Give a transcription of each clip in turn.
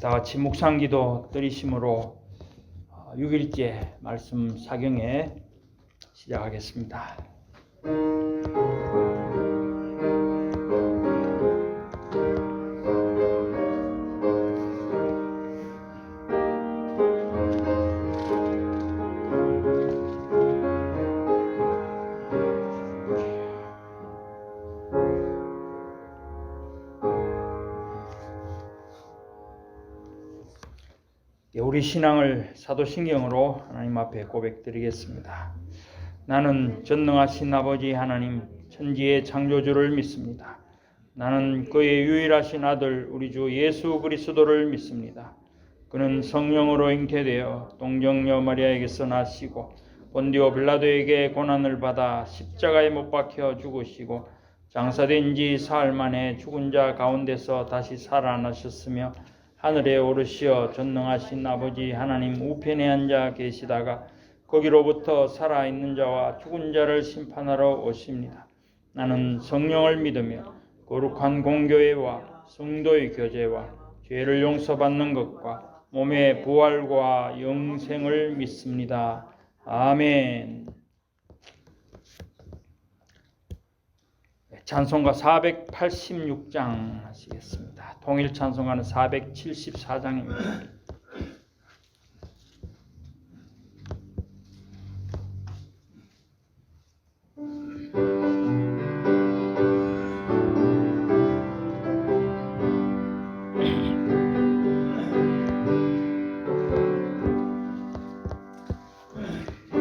다 같이 묵상기도 드리심으로 6일째 말씀 사경에 시작하겠습니다. 우리 신앙을 사도신경으로 하나님 앞에 고백드리겠습니다. 나는 전능하신 아버지 하나님 천지의 창조주를 믿습니다. 나는 그의 유일하신 아들 우리 주 예수 그리스도를 믿습니다. 그는 성령으로 잉태되어 동정녀 마리아에게서 나시고 본디오 빌라도에게 고난을 받아 십자가에 못 박혀 죽으시고 장사된 지 사흘 만에 죽은 자 가운데서 다시 살아나셨으며 하늘에 오르시어 전능하신 아버지 하나님 우편에 앉아 계시다가 거기로부터 살아있는 자와 죽은 자를 심판하러 오십니다. 나는 성령을 믿으며 거룩한 공교회와 성도의 교제와 죄를 용서받는 것과 몸의 부활과 영생을 믿습니다. 아멘. 찬송가 486장 하시겠습니다. 통일 찬송가는 474장입니다.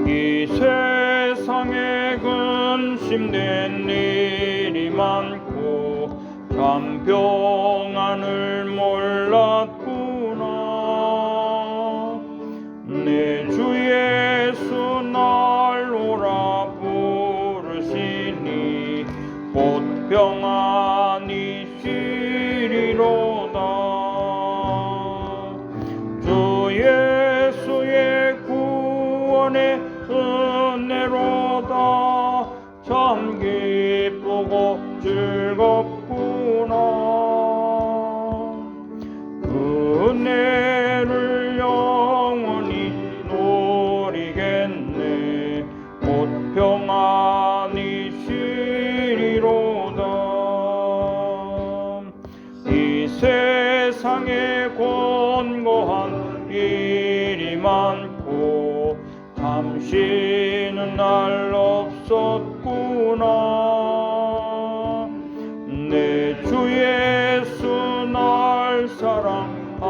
이 세상에 근심된 일이 많고 참 평안을 몰랐구나. 내 주 예수 날 오라 부르시니 곧 평안이 쉬리로다. 주 예수의 구원의 은혜로다. 참 기쁘고 즐겁구나. 그 은혜를 영원히 누리겠네. 곧 평안이 쉬리로다. 이 세상에 권고한 일이 많고 잠시는 날 없었구나. 내 주 예수 날 사랑하시오니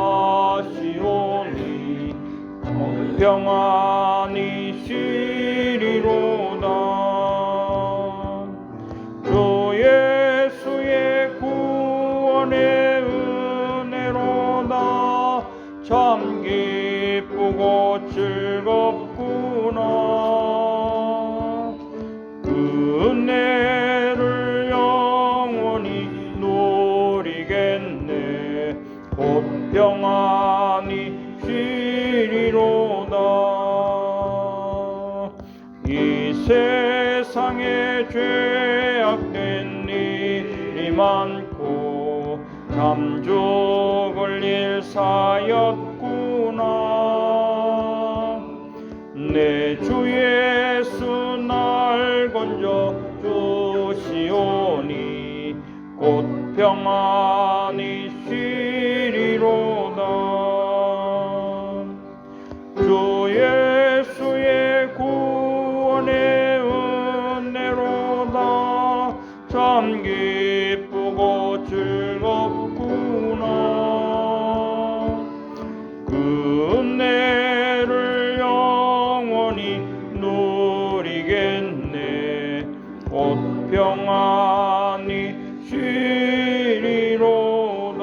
평안이 쉬리로다. 주 예수의 구원의 은혜로다. 참 기쁘고 즐겁구나. 그 은혜를 영원히 누리겠네. 곧 평안이 쉬리로다. 이 세상에 죄악된 일이 많고 참 죽을 일 사였구나. 내 주 예수 날 건져 주시오니 곧 평안이 쉬리로다. 주 예수의 구원의 은혜로다. 참 기쁘고 즐겁구나. 그 은혜를 영원히 누리겠네. 곧 평안이 쉬리로다.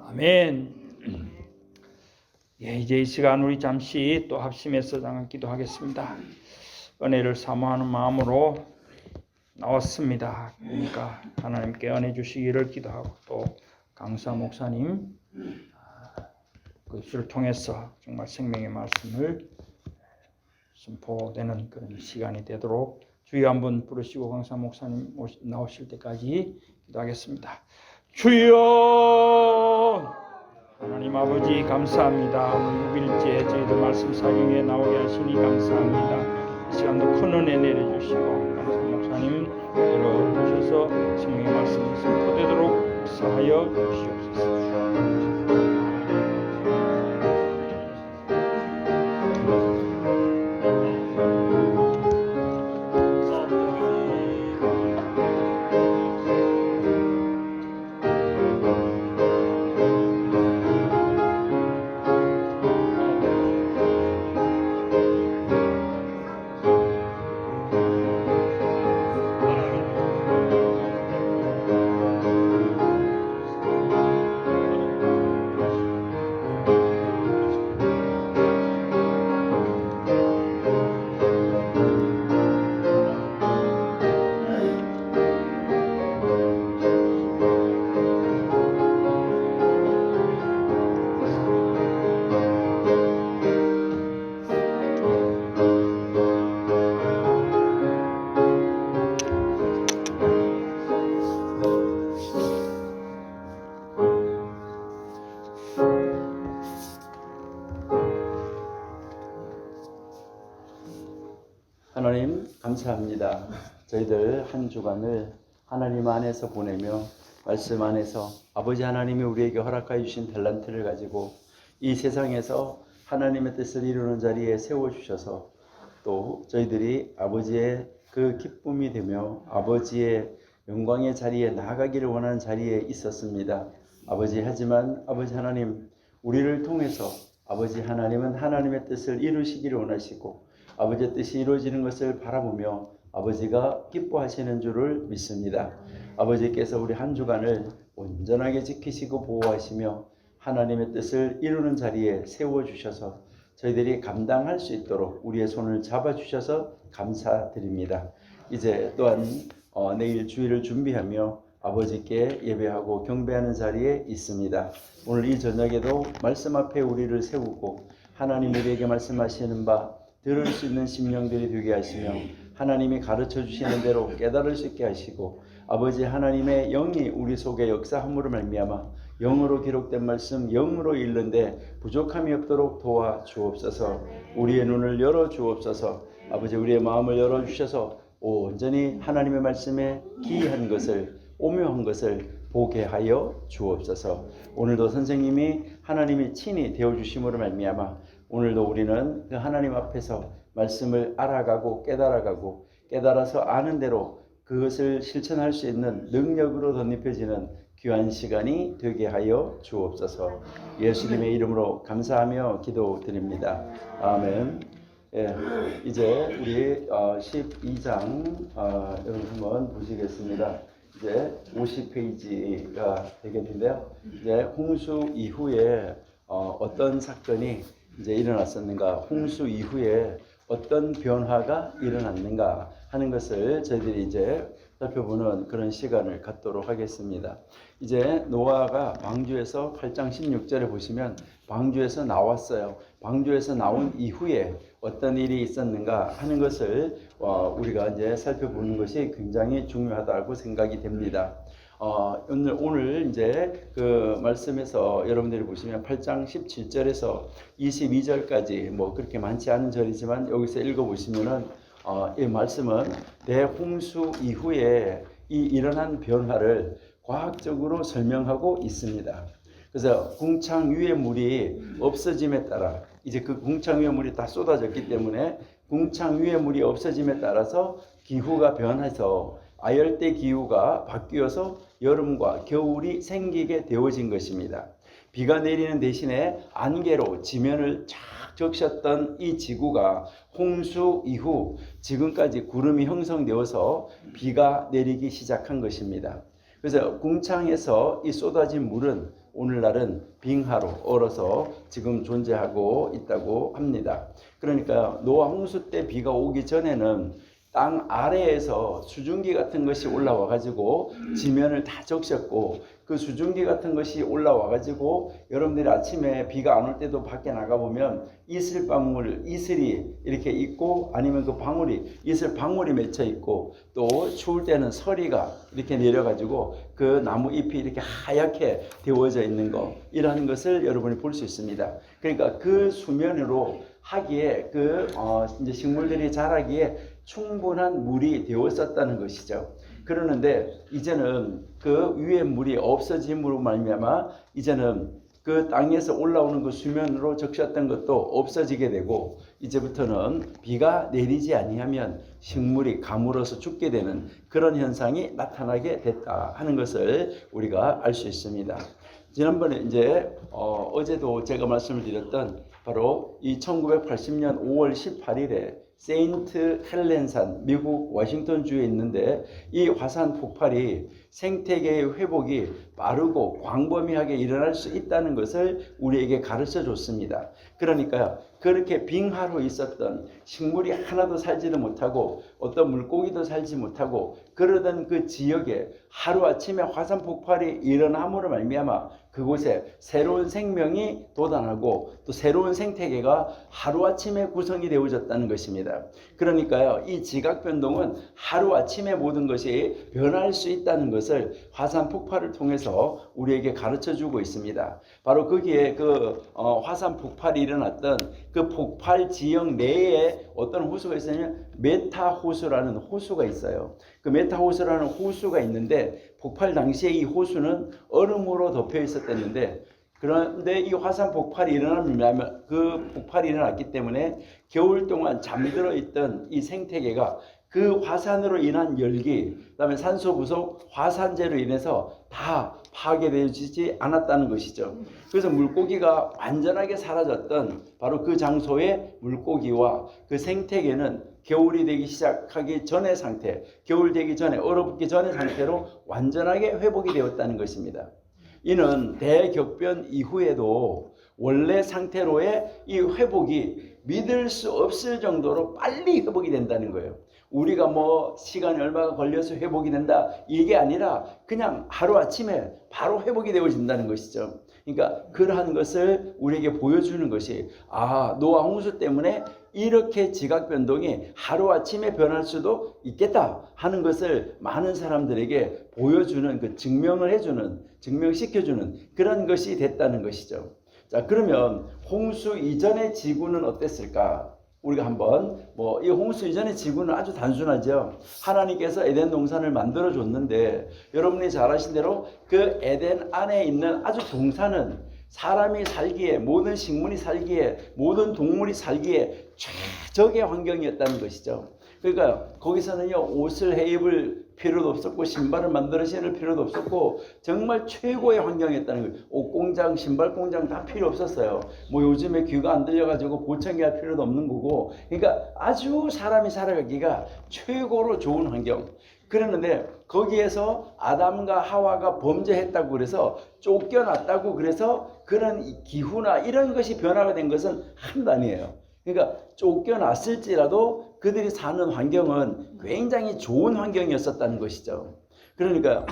아멘. 이제 이 시간 우리 잠시 또 합심해서 잠깐 기도하겠습니다. 은혜를 사모하는 마음으로 나왔습니다. 그러니까 하나님께 은혜 주시기를 기도하고 또 강사 목사님 그것을 통해서 정말 생명의 말씀을 선포되는 그런 시간이 되도록 주여 한번 부르시고 강사 목사님 나오실 때까지 기도하겠습니다. 주여. 하나님 아버지 감사합니다. 오늘 6일째 저희들 말씀 사경에 나오게 하시니 감사합니다. 이 시간도 큰 은혜 내려주시고 강성 목사님 열어주셔서 성령의 말씀이 선포되도록 역사하여 주시옵소서. 하나님 감사합니다. 저희들 한 주간을 하나님 안에서 보내며 말씀 안에서 아버지 하나님이 우리에게 허락하여 주신 탤런트를 가지고 이 세상에서 하나님의 뜻을 이루는 자리에 세워주셔서 또 저희들이 아버지의 그 기쁨이 되며 아버지의 영광의 자리에 나아가기를 원하는 자리에 있었습니다. 아버지, 하지만 아버지 하나님, 우리를 통해서 아버지 하나님은 하나님의 뜻을 이루시기를 원하시고 아버지의 뜻이 이루어지는 것을 바라보며 아버지가 기뻐하시는 줄을 믿습니다. 아버지께서 우리 한 주간을 온전하게 지키시고 보호하시며 하나님의 뜻을 이루는 자리에 세워주셔서 저희들이 감당할 수 있도록 우리의 손을 잡아주셔서 감사드립니다. 이제 또한 내일 주일을 준비하며 아버지께 예배하고 경배하는 자리에 있습니다. 오늘 이 저녁에도 말씀 앞에 우리를 세우고 하나님 우리에게 말씀하시는 바 들을 수 있는 심령들이 되게 하시며 하나님이 가르쳐 주시는 대로 깨달을 수 있게 하시고 아버지 하나님의 영이 우리 속에 역사함으로 말미암아 영으로 기록된 말씀 영으로 읽는데 부족함이 없도록 도와 주옵소서. 우리의 눈을 열어 주옵소서. 아버지 우리의 마음을 열어 주셔서 온전히 하나님의 말씀에 기이한 것을 오묘한 것을 보게 하여 주옵소서. 오늘도 선생님이 하나님이 친히 되어주심으로 말미암아 오늘도 우리는 그 하나님 앞에서 말씀을 알아가고 깨달아가고 깨달아서 아는 대로 그것을 실천할 수 있는 능력으로 덧입혀지는 귀한 시간이 되게 하여 주옵소서. 예수님의 이름으로 감사하며 기도드립니다. 아멘. 예, 이제 우리 12장 여러분 한번 보시겠습니다. 이제 50페이지가 되겠는데요. 이제 홍수 이후에 어떤 사건이 이제 일어났었는가, 홍수 이후에 어떤 변화가 일어났는가 하는 것을 저희들이 이제 살펴보는 그런 시간을 갖도록 하겠습니다. 이제 노아가 방주에서 8장 16절에 보시면 방주에서 나왔어요. 방주에서 나온 이후에 어떤 일이 있었는가 하는 것을 우리가 이제 살펴보는 것이 굉장히 중요하다고 생각이 됩니다. 오늘 이제 그 말씀에서 여러분들이 보시면 8장 17절에서 22절까지 뭐 그렇게 많지 않은 절이지만 여기서 읽어보시면은 이 말씀은 대홍수 이후에 이 일어난 변화를 과학적으로 설명하고 있습니다. 그래서 궁창 위의 물이 없어짐에 따라 이제 그 궁창 위의 물이 다 쏟아졌기 때문에 궁창 위의 물이 없어짐에 따라서 기후가 변해서 아열대 기후가 바뀌어서 여름과 겨울이 생기게 되어진 것입니다. 비가 내리는 대신에 안개로 지면을 쫙 적셨던 이 지구가 홍수 이후 지금까지 구름이 형성되어서 비가 내리기 시작한 것입니다. 그래서 궁창에서 이 쏟아진 물은 오늘날은 빙하로 얼어서 지금 존재하고 있다고 합니다. 그러니까 노아 홍수 때 비가 오기 전에는 땅 아래에서 수증기 같은 것이 올라와 가지고 지면을 다 적셨고, 그 수증기 같은 것이 올라와 가지고 여러분들이 아침에 비가 안 올 때도 밖에 나가 보면 이슬이 이렇게 있고, 아니면 그 방울이 이슬 방울이 맺혀 있고, 또 추울 때는 서리가 이렇게 내려 가지고 그 나무 잎이 이렇게 하얗게 데워져 있는 거, 이라는 것을 여러분이 볼 수 있습니다. 그러니까 그 수면으로 하기에 이제 식물들이 자라기에 충분한 물이 되었었다는 것이죠. 그러는데 이제는 그 위에 물이 없어짐으로 말미암아 이제는 그 땅에서 올라오는 그 수면으로 적셨던 것도 없어지게 되고, 이제부터는 비가 내리지 아니하면 식물이 가물어서 죽게 되는 그런 현상이 나타나게 됐다 하는 것을 우리가 알 수 있습니다. 지난번에 이제 어제도 제가 말씀을 드렸던 바로 이 1980년 5월 18일에 세인트 헬렌산, 미국 워싱턴 주에 있는데, 이 화산 폭발이 생태계의 회복이 빠르고 광범위하게 일어날 수 있다는 것을 우리에게 가르쳐 줬습니다. 그러니까요, 그렇게 빙하로 있었던 식물이 하나도 살지도 못하고 어떤 물고기도 살지 못하고 그러던 그 지역에 하루아침에 화산 폭발이 일어남으로 말미암아 그곳에 새로운 생명이 돋아나고 또 새로운 생태계가 하루아침에 구성이 되어졌다는 것입니다. 그러니까요, 이 지각 변동은 하루아침에 모든 것이 변할 수 있다는 것을 화산 폭발을 통해서 우리에게 가르쳐 주고 있습니다. 바로 거기에 화산 폭발이 일어났던 그 폭발 지역 내에 어떤 호수가 있었냐면 메타호수라는 호수가 있어요. 그 메타호수라는 호수가 있는데, 폭발 당시에 이 호수는 얼음으로 덮여 있었댔는데, 그런데 이 화산 폭발이 일어나면 그 폭발이 일어났기 때문에 겨울 동안 잠들어 있던 이 생태계가 그 화산으로 인한 열기, 그다음에 산소 부족, 화산재로 인해서 다 파괴되지 않았다는 것이죠. 그래서 물고기가 완전하게 사라졌던 바로 그 장소의 물고기와 그 생태계는 겨울이 되기 시작하기 전의 상태, 겨울 되기 전에, 얼어붙기 전의 상태로 완전하게 회복이 되었다는 것입니다. 이는 대격변 이후에도 원래 상태로의 이 회복이 믿을 수 없을 정도로 빨리 회복이 된다는 거예요. 우리가 뭐 시간이 얼마가 걸려서 회복이 된다, 이게 아니라 그냥 하루아침에 바로 회복이 되어진다는 것이죠. 그러니까 그러한 것을 우리에게 보여주는 것이, 노아 홍수 때문에 이렇게 지각 변동이 하루아침에 변할 수도 있겠다 하는 것을 많은 사람들에게 보여주는, 증명을 해주는, 증명시켜주는 그런 것이 됐다는 것이죠. 자, 그러면 홍수 이전의 지구는 어땠을까? 우리가 한번 이 홍수 이전의 지구는 아주 단순하죠. 하나님께서 에덴 동산을 만들어 줬는데, 여러분이 잘 아신 대로 그 에덴 안에 있는 아주 동산은 사람이 살기에, 모든 식물이 살기에, 모든 동물이 살기에 최적의 환경이었다는 것이죠. 그러니까 거기서는요, 옷을 해입을 필요도 없었고 신발을 만들어 신을 필요도 없었고 정말 최고의 환경이었다는 거예요. 옷공장, 신발공장 다 필요 없었어요. 요즘에 귀가 안 들려가지고 보청기 할 필요도 없는 거고, 그러니까 아주 사람이 살아가기가 최고로 좋은 환경. 그랬는데 거기에서 아담과 하와가 범죄했다고 그래서 쫓겨났다고 그래서 그런 기후나 이런 것이 변화가 된 것은 하나도 아니에요. 그러니까 쫓겨났을지라도 그들이 사는 환경은 굉장히 좋은 환경이었었다는 것이죠. 그러니까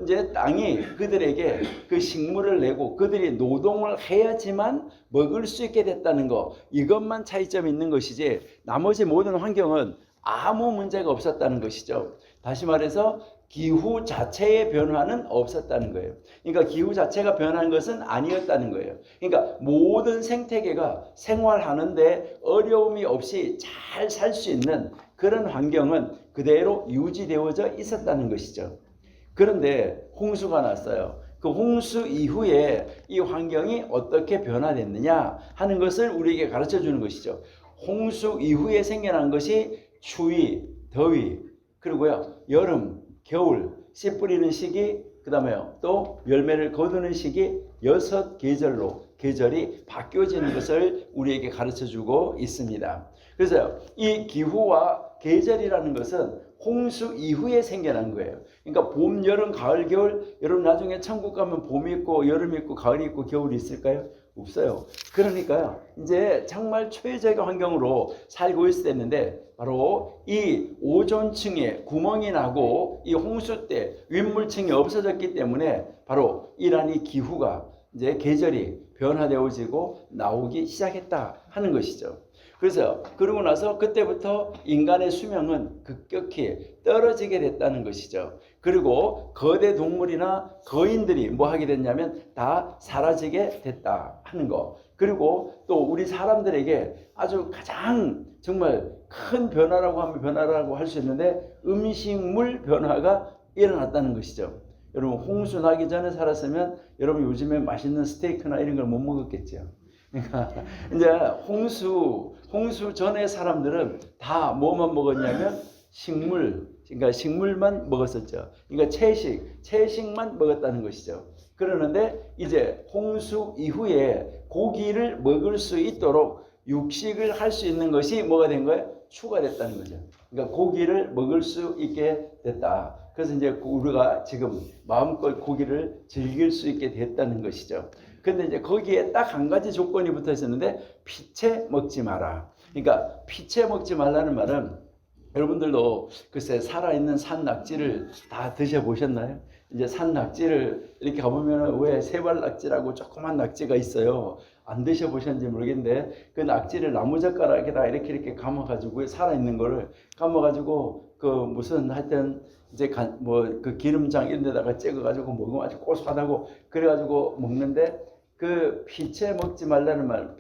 이제 땅이 그들에게 그 식물을 내고 그들이 노동을 해야지만 먹을 수 있게 됐다는 거, 이것만 차이점이 있는 것이지 나머지 모든 환경은 아무 문제가 없었다는 것이죠. 다시 말해서 기후 자체의 변화는 없었다는 거예요. 그러니까 기후 자체가 변한 것은 아니었다는 거예요. 그러니까 모든 생태계가 생활하는데 어려움이 없이 잘 살 수 있는 그런 환경은 그대로 유지되어져 있었다는 것이죠. 그런데 홍수가 났어요. 그 홍수 이후에 이 환경이 어떻게 변화됐느냐 하는 것을 우리에게 가르쳐 주는 것이죠. 홍수 이후에 생겨난 것이 추위, 더위, 그리고요, 여름, 겨울, 씨 뿌리는 시기, 그 다음에요, 또 열매를 거두는 시기, 6계절로 계절이 바뀌어지는 것을 우리에게 가르쳐 주고 있습니다. 그래서 이 기후와 계절이라는 것은 홍수 이후에 생겨난 거예요. 그러니까 봄, 여름, 가을, 겨울, 여러분 나중에 천국 가면 봄이 있고 여름이 있고 가을이 있고 겨울이 있을까요? 없어요. 그러니까요, 이제 정말 최적의 환경으로 살고 있었는데 바로 이 오존층에 구멍이 나고 이 홍수 때 윗물층이 없어졌기 때문에 바로 이러한 이 기후가 이제 계절이 변화되어지고 나오기 시작했다 하는 것이죠. 그래서 그러고 나서 그때부터 인간의 수명은 급격히 떨어지게 됐다는 것이죠. 그리고 거대 동물이나 거인들이 뭐 하게 됐냐면 다 사라지게 됐다 하는 거. 그리고 또 우리 사람들에게 아주 가장 정말 큰 변화라고 하면 변화라고 할 수 있는데 음식물 변화가 일어났다는 것이죠. 여러분 홍수 나기 전에 살았으면 여러분 요즘에 맛있는 스테이크나 이런 걸 못 먹었겠죠. 그러니까 이제 홍수 전에 사람들은 다 뭐만 먹었냐면 식물, 그러니까 식물만 먹었었죠. 그러니까 채식만 먹었다는 것이죠. 그러는데 이제 홍수 이후에 고기를 먹을 수 있도록 육식을 할 수 있는 것이 뭐가 된 거예요? 추가됐다는 거죠. 그러니까 고기를 먹을 수 있게 됐다. 그래서 이제 우리가 지금 마음껏 고기를 즐길 수 있게 됐다는 것이죠. 근데 이제 거기에 딱 한 가지 조건이 붙어 있었는데 피채 먹지 마라. 그러니까 피채 먹지 말라는 말은 여러분들도 글쎄 살아있는 산 낙지를 다 드셔보셨나요? 이제 산 낙지를 이렇게 가보면 왜 세발 낙지라고 조그만 낙지가 있어요. 안 드셔보셨는지 모르겠는데 그 낙지를 나무젓가락에다 이렇게 감아가지고 살아있는 거를 감아가지고 그 무슨 하여튼 이제 뭐 그 기름장 이런 데다가 찍어가지고 먹으면 아주 고소하다고 그래가지고 먹는데 그 피채 먹지 말라는 말,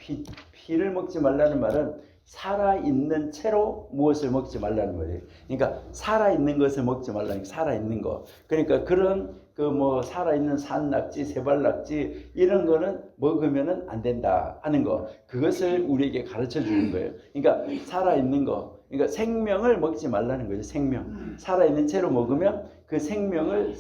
피를 먹지 말라는 말은 살아있는 채로 무엇을 먹지 말라는 거예요. 그러니까 살아있는 것을 먹지 말라는 게 살아있는 거. 그러니까 그런 그 뭐 살아있는 산낙지, 세발낙지 이런 거는 먹으면은 안 된다 하는 거. 그것을 우리에게 가르쳐 주는 거예요. 그러니까 살아있는 거. 그러니까 생명을 먹지 말라는 거죠. 생명. 살아있는 채로 먹으면 그 생명을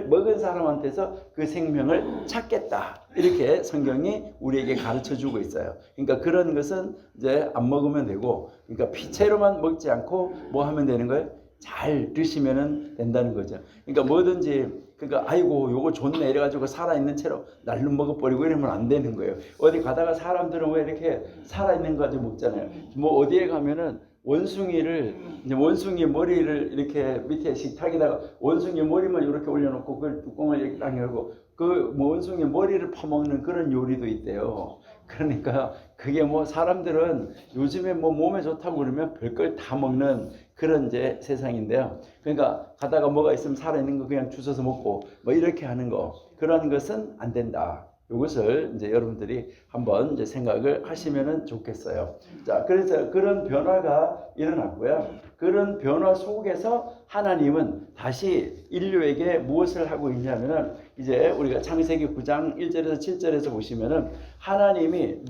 먹은 사람한테서 그 생명을 찾겠다. 이렇게 성경이 우리에게 가르쳐 주고 있어요. 그러니까 그런 것은 이제 안 먹으면 되고, 그러니까 피채로만 먹지 않고 뭐 하면 되는 거예요? 잘 드시면 된다는 거죠. 그러니까 뭐든지 그러니까 아이고 요거 좋네 이래가지고 살아있는 채로 날름 먹어버리고 이러면 안 되는 거예요. 어디 가다가 사람들은 왜 이렇게 살아있는 거 가지고 먹잖아요. 뭐 어디에 가면은 원숭이 머리를 이렇게 밑에 식탁에다가 원숭이 머리만 이렇게 올려놓고 그 뚜껑을 이렇게 딱 열고 그 뭐 원숭이 머리를 퍼먹는 그런 요리도 있대요. 그러니까 그게 뭐 사람들은 요즘에 뭐 몸에 좋다고 그러면 별걸 다 먹는 그런 이제 세상인데요. 그러니까 가다가 뭐가 있으면 살아있는 거 그냥 주워서 먹고 뭐 이렇게 하는 거 그런 것은 안 된다. 이것을 이제 여러분들이 한번 이제 생각을 하시면은 좋겠어요. 자, 그래서 그런 변화가 일어났고요. 그런 변화 속에서 하나님은 다시 인류에게 무엇을 하고 있냐면은 이제 우리가 창세기 9장 1절에서 7절에서 보시면은 하나님이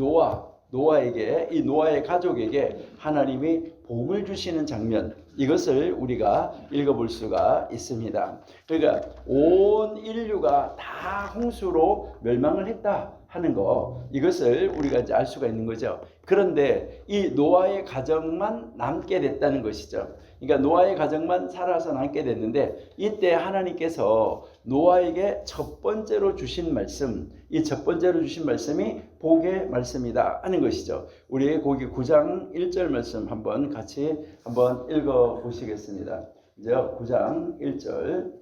노아에게 이 노아의 가족에게 하나님이 복을 주시는 장면 이것을 우리가 읽어볼 수가 있습니다. 그러니까 온 인류가 다 홍수로 멸망을 했다 하는 거 이것을 우리가 이제 알 수가 있는 거죠. 그런데 이 노아의 가정만 남게 됐다는 것이죠. 그러니까 노아의 가정만 살아서 남게 됐는데 이때 하나님께서 노아에게 첫 번째로 주신 말씀, 이 첫 번째로 주신 말씀이 복의 말씀이다 하는 것이죠. 우리 거기 9장 1절 말씀 한번 같이 한번 읽어 보시겠습니다. 이제 9장 1절.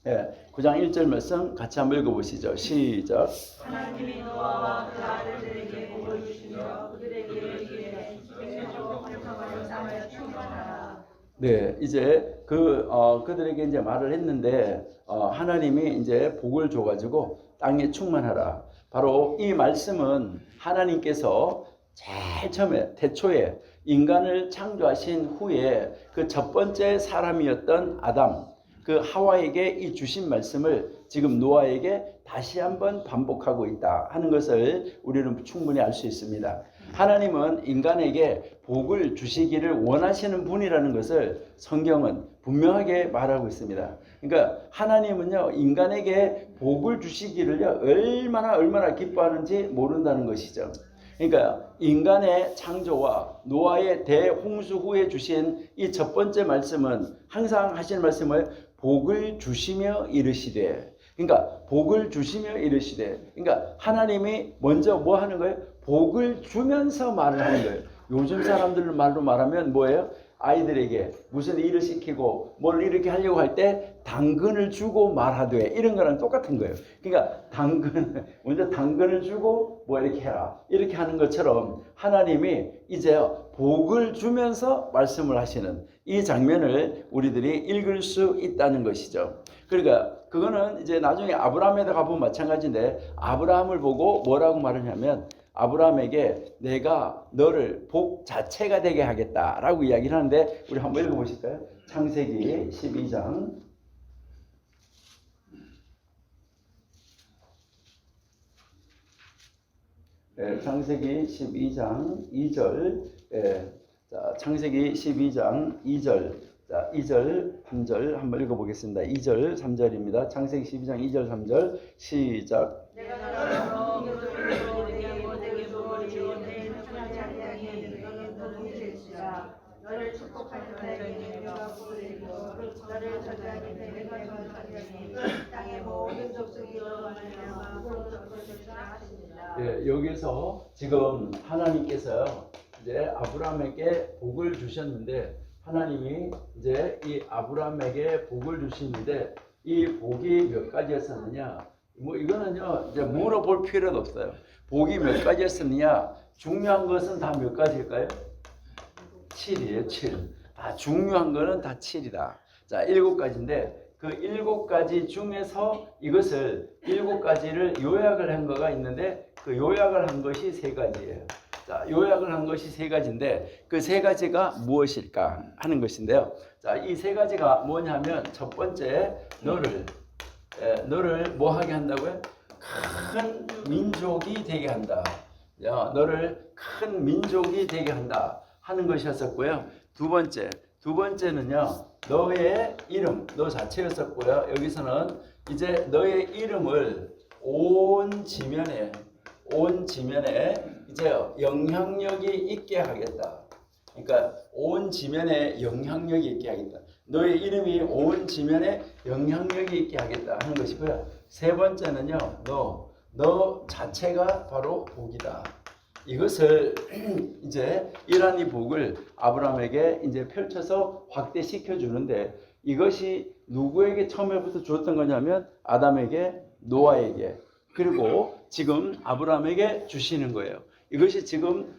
예, 9장 1절 말씀 같이 한번 읽어 보시죠. 시작. 하나님이 노아와 그 아들들에게 복을 주시며 그들에게 이르기를 생명으로 활성화를 쌓아 충만하라. 네, 이제 그들에게 이제 말을 했는데 하나님이 이제 복을 줘가지고 땅에 충만하라. 바로 이 말씀은 하나님께서 제일 처음에 태초에 인간을 창조하신 후에 그 첫 번째 사람이었던 아담, 그 하와에게 이 주신 말씀을 지금 노아에게 다시 한번 반복하고 있다 하는 것을 우리는 충분히 알 수 있습니다. 하나님은 인간에게 복을 주시기를 원하시는 분이라는 것을 성경은 분명하게 말하고 있습니다. 그러니까 하나님은요 인간에게 복을 주시기를요 얼마나 기뻐하는지 모른다는 것이죠. 그러니까 인간의 창조와 노아의 대홍수 후에 주신 이 첫 번째 말씀은 항상 하시는 말씀을 복을 주시며 이르시되 그러니까 복을 주시며 이르시되, 그러니까 하나님이 먼저 뭐 하는 거예요? 복을 주면서 말을 하는 거예요. 요즘 사람들 말로 말하면 뭐예요? 아이들에게 무슨 일을 시키고 뭘 이렇게 하려고 할 때 당근을 주고 말하되, 이런 거랑 똑같은 거예요. 그러니까 먼저 당근을 주고 뭐 이렇게 해라, 이렇게 하는 것처럼 하나님이 이제 복을 주면서 말씀을 하시는 이 장면을 우리들이 읽을 수 있다는 것이죠. 그러니까 그거는 이제 나중에 아브라함에다 가보면 마찬가지인데, 아브라함을 보고 뭐라고 말하냐면, 아브라함에게 내가 너를 복 자체가 되게 하겠다라고 이야기를 하는데, 우리 한번 읽어보실까요? 창세기 12장. 창세기 12장 2절. 자, 창세기 12장 2절. 자, 2절, 3절 한번 읽어보겠습니다. 2절, 3절입니다. 창세기 12장 2절, 3절 시작. 너를 축복할 자에게 내가 복을 내리고 너를 저주하니 내가 저주하니 땅의 모든 족속이 너로 말미암아 복을 얻을 것이라 하십니다. 예, 여기서 지금 하나님께서 이제 아브라함에게 복을 주셨는데, 하나님이 이제 이 아브라함에게 복을 주시는데, 이 복이 몇 가지였었느냐? 뭐 이거는요 이제 물어볼 필요도 없어요. 복이 몇 가지였었느냐? 중요한 것은 다 몇 가지일까요? 7이에요. 7. 중요한 거는 다 7이다. 자, 7가지인데 그 7가지 중에서 이것을 7가지를 요약을 한 거가 있는데, 그 요약을 한 것이 3가지예요. 자, 요약을 한 것이 3가지인데 그 3가지가 무엇일까 하는 것인데요. 자, 이 3가지가 뭐냐면, 첫 번째, 너를 뭐 하게 한다고요? 큰 민족이 되게 한다. 야, 너를 큰 민족이 되게 한다 하는 것이었었고요. 두 번째는요, 너의 이름, 너 자체였었고요. 여기서는 이제 너의 이름을 온 지면에 이제 영향력이 있게 하겠다. 그러니까 온 지면에 영향력이 있게 하겠다. 너의 이름이 온 지면에 영향력이 있게 하겠다 하는 것이고요. 세 번째는요, 너 자체가 바로 복이다. 이것을 이제 이러한 이 복을 아브라함에게 이제 펼쳐서 확대시켜 주는데, 이것이 누구에게 처음에부터 주었던 거냐면 아담에게, 노아에게, 그리고 지금 아브라함에게 주시는 거예요. 이것이 지금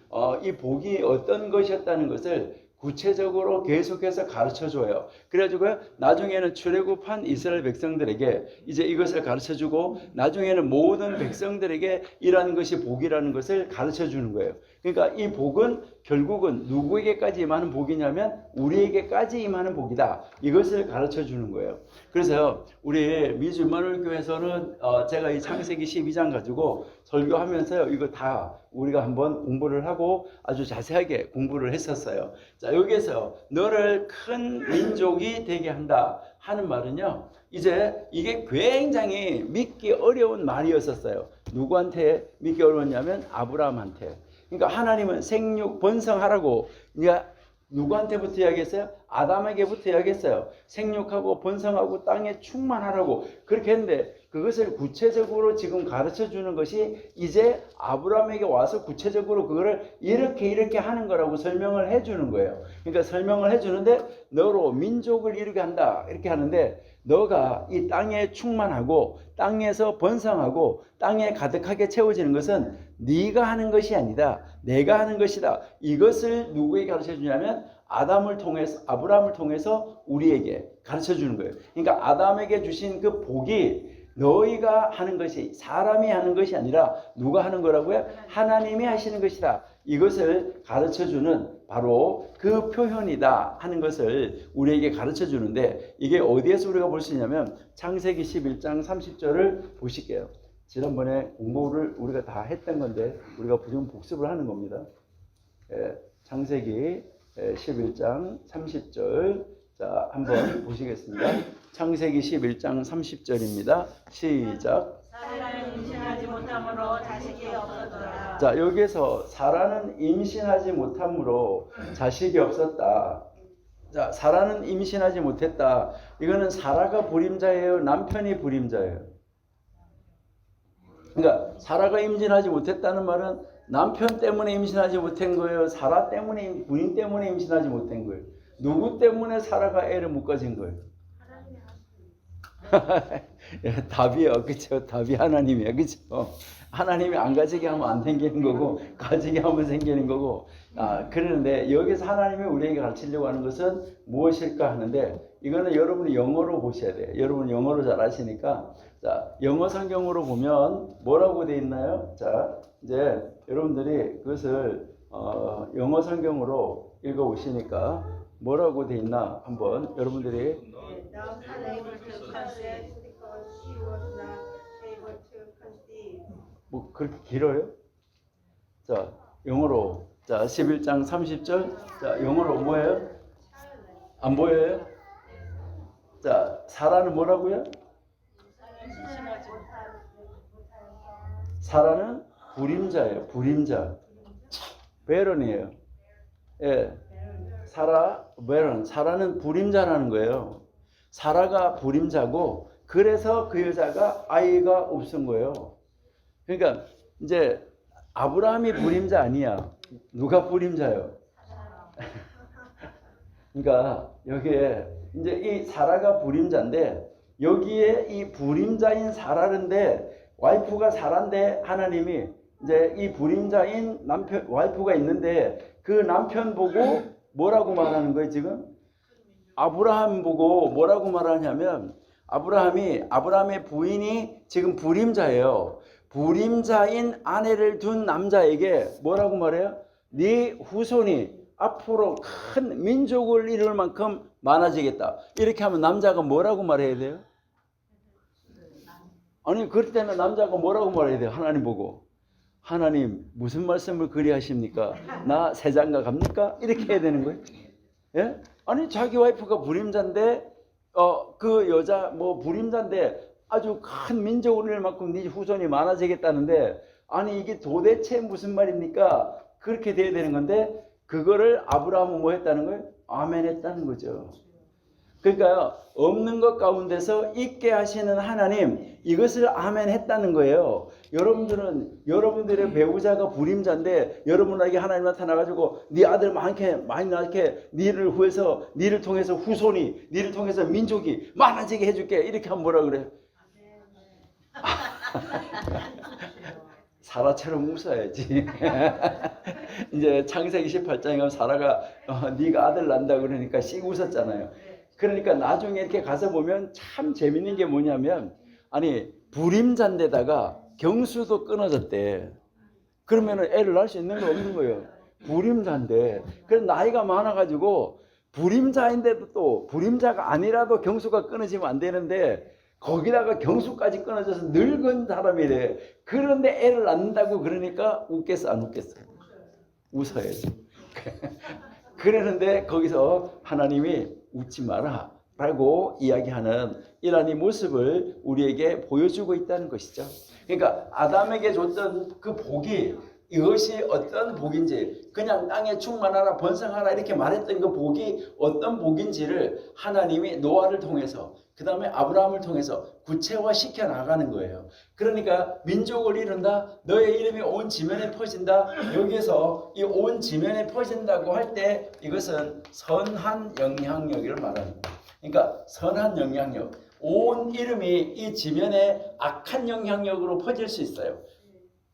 이 복이 어떤 것이었다는 것을 구체적으로 계속해서 가르쳐줘요. 그래가지고 나중에는 출애굽한 이스라엘 백성들에게 이제 이것을 가르쳐주고, 나중에는 모든 백성들에게 이러한 것이 복이라는 것을 가르쳐주는 거예요. 그러니까 이 복은 결국은 누구에게까지 임하는 복이냐면 우리에게까지 임하는 복이다. 이것을 가르쳐주는 거예요. 그래서 우리 미주 임마누엘교회에서는 제가 이 창세기 12장 가지고 설교하면서요, 이거 다 우리가 한번 공부를 하고 아주 자세하게 공부를 했었어요. 자, 여기에서 너를 큰 민족이 되게 한다 하는 말은요, 이제 이게 굉장히 믿기 어려운 말이었었어요. 누구한테 믿기 어려웠냐면 아브라함한테. 그러니까 하나님은 생육 번성하라고 누구한테부터 이야기했어요? 아담에게부터 이야기했어요. 생육하고 번성하고 땅에 충만하라고 그렇게 했는데, 그것을 구체적으로 지금 가르쳐 주는 것이 이제 아브라함에게 와서 구체적으로 그거를 이렇게 하는 거라고 설명을 해 주는 거예요. 그러니까 설명을 해 주는데, 너로 민족을 이루게 한다 이렇게 하는데, 너가 이 땅에 충만하고 땅에서 번성하고 땅에 가득하게 채워지는 것은 네가 하는 것이 아니다. 내가 하는 것이다. 이것을 누구에게 가르쳐 주냐면 아브라함을 통해서 우리에게 가르쳐 주는 거예요. 그러니까 아담에게 주신 그 복이 너희가 하는 것이, 사람이 하는 것이 아니라 누가 하는 거라고요? 하나님이 하시는 것이다. 이것을 가르쳐 주는 바로 그 표현이다 하는 것을 우리에게 가르쳐 주는데, 이게 어디에서 우리가 볼 수 있냐면 창세기 11장 30절을 보실게요. 지난번에 공부를 우리가 다 했던 건데 우리가 지금 복습을 하는 겁니다. 창세기 11장 30절. 자, 한번 보시겠습니다. 창세기 11장 30절입니다. 시작. 사라는 임신하지 못함으로 자식이 없었더라. 자, 여기서 사라는 임신하지 못함으로 자식이 없었다. 자, 사라는 임신하지 못했다. 이거는 사라가 불임자예요? 남편이 불임자예요? 그러니까 사라가 임신하지 못했다는 말은 남편 때문에 임신하지 못한 거예요? 사라 때문에, 부인 때문에 임신하지 못한 거예요? 누구 때문에 사라가 애를 못 가진 거예요? 답이요, 그렇죠? 답이 하나님이에요, 그렇죠? 하나님이 안 가지게 하면 안 생기는 거고, 가지게 하면 생기는 거고. 그런데 여기서 하나님이 우리에게 가르치려고 하는 것은 무엇일까 하는데, 이거는 여러분이 영어로 보셔야 돼요. 여러분 영어로 잘 아시니까. 자, 영어 성경으로 보면 뭐라고 돼 있나요? 자, 이제 여러분들이 그것을 영어 성경으로 읽어 보시니까 뭐라고 돼 있나 한번 여러분들이. Thou art able to conceive because she was not able to conceive. 뭐 그렇게 길어요? 자, 영어로. 자, 11장 30절. 자, 영어로 뭐예요? 안 보여요? 자, 사라는 뭐라고요? 사라는 불임자예요. 불임자. 베런이에요. 예. 사라, 베런. 사라는 불임자라는 거예요. 사라가 불임자고, 그래서 그 여자가 아이가 없은 거예요. 그러니까 이제 아브라함이 불임자 아니야. 누가 불임자요? 그러니까 여기에 이제 이 사라가 불임자인데, 여기에 이 불임자인 사라인데, 와이프가 사라인데 하나님이 이제 이 불임자인 남편 와이프가 있는데 그 남편 보고 뭐라고 말하는 거예요 지금? 아브라함 보고 뭐라고 말하냐면, 아브라함의 부인이 지금 불임자예요. 불임자인 아내를 둔 남자에게 뭐라고 말해요? 네 후손이 앞으로 큰 민족을 이룰 만큼 많아지겠다. 이렇게 하면 남자가 뭐라고 말해야 돼요? 아니, 그럴 때는 남자가 뭐라고 말해야 돼요? 하나님 보고. 하나님 무슨 말씀을 그리 하십니까? 나 새장가 갑니까? 이렇게 해야 되는 거예요. 예? 아니, 자기 와이프가 불임자인데 그 여자 뭐 불임자인데 아주 큰 민족을 이룰 만큼 네 후손이 많아지겠다는데, 아니 이게 도대체 무슨 말입니까? 그렇게 돼야 되는 건데, 그거를 아브라함은 뭐 했다는 거예요? 아멘 했다는 거죠. 그러니까 없는 것 가운데서 있게 하시는 하나님, 이것을 아멘 했다는 거예요. 여러분들의 배우자가 불임자인데 여러분에게 하나님 나타나가지고 네 아들 많이 낳게, 니를 통해서 후손이, 니를 통해서 민족이 많아지게 해줄게, 이렇게 하면 뭐라 그래요? 사라처럼 웃어야지. 이제 창세기 18장에 가면 사라가 네가 아들 난다 그러니까 씩 웃었잖아요. 그러니까 나중에 이렇게 가서 보면 참 재밌는 게 뭐냐면, 아니 불임자인데다가 경수도 끊어졌대. 그러면은 애를 낳을 수 있는 거 없는 거예요. 불임자인데. 그래서 나이가 많아가지고 불임자인데도 또 불임자가 아니라도 경수가 끊어지면 안 되는데, 거기다가 경수까지 끊어져서 늙은 사람이 돼. 그런데 애를 낳는다고 그러니까 웃겠어 안 웃겠어? 웃어야지. 그러는데 거기서 하나님이 웃지 마라 라고 이야기하는 이러한 이 모습을 우리에게 보여주고 있다는 것이죠. 그러니까 아담에게 줬던 그 복이, 이것이 어떤 복인지, 그냥 땅에 충만하라 번성하라 이렇게 말했던 그 복이 어떤 복인지를 하나님이 노아를 통해서, 그 다음에 아브라함을 통해서 구체화시켜 나가는 거예요. 그러니까 민족을 이룬다, 너의 이름이 온 지면에 퍼진다. 여기에서 이 온 지면에 퍼진다고 할 때 이것은 선한 영향력을 말합니다. 그러니까 선한 영향력, 온 이름이 이 지면에 악한 영향력으로 퍼질 수 있어요.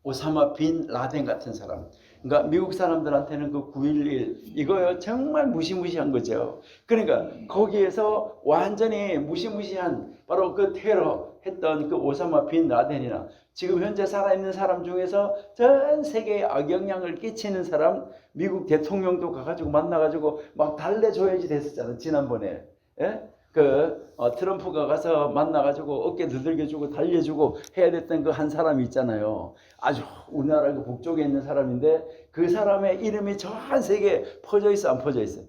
오사마 빈 라덴 같은 사람, 그러니까 미국 사람들한테는 그 9.11 이거요 정말 무시무시한 거죠. 그러니까 거기에서 완전히 무시무시한 바로 그 테러 했던 그 오사마 빈 라덴이나 지금 현재 살아있는 사람 중에서 전 세계에 악영향을 끼치는 사람, 미국 대통령도 가가지고 만나가지고 막 달래줘야지 됐었잖아요 지난번에. 예? 트럼프가 가서 만나가지고 어깨 두들겨주고 달래주고 해야 됐던 그 한 사람이 있잖아요. 아주 우리나라 그 북쪽에 있는 사람인데 그 사람의 이름이 전 세계에 퍼져 있어 안 퍼져 있어요?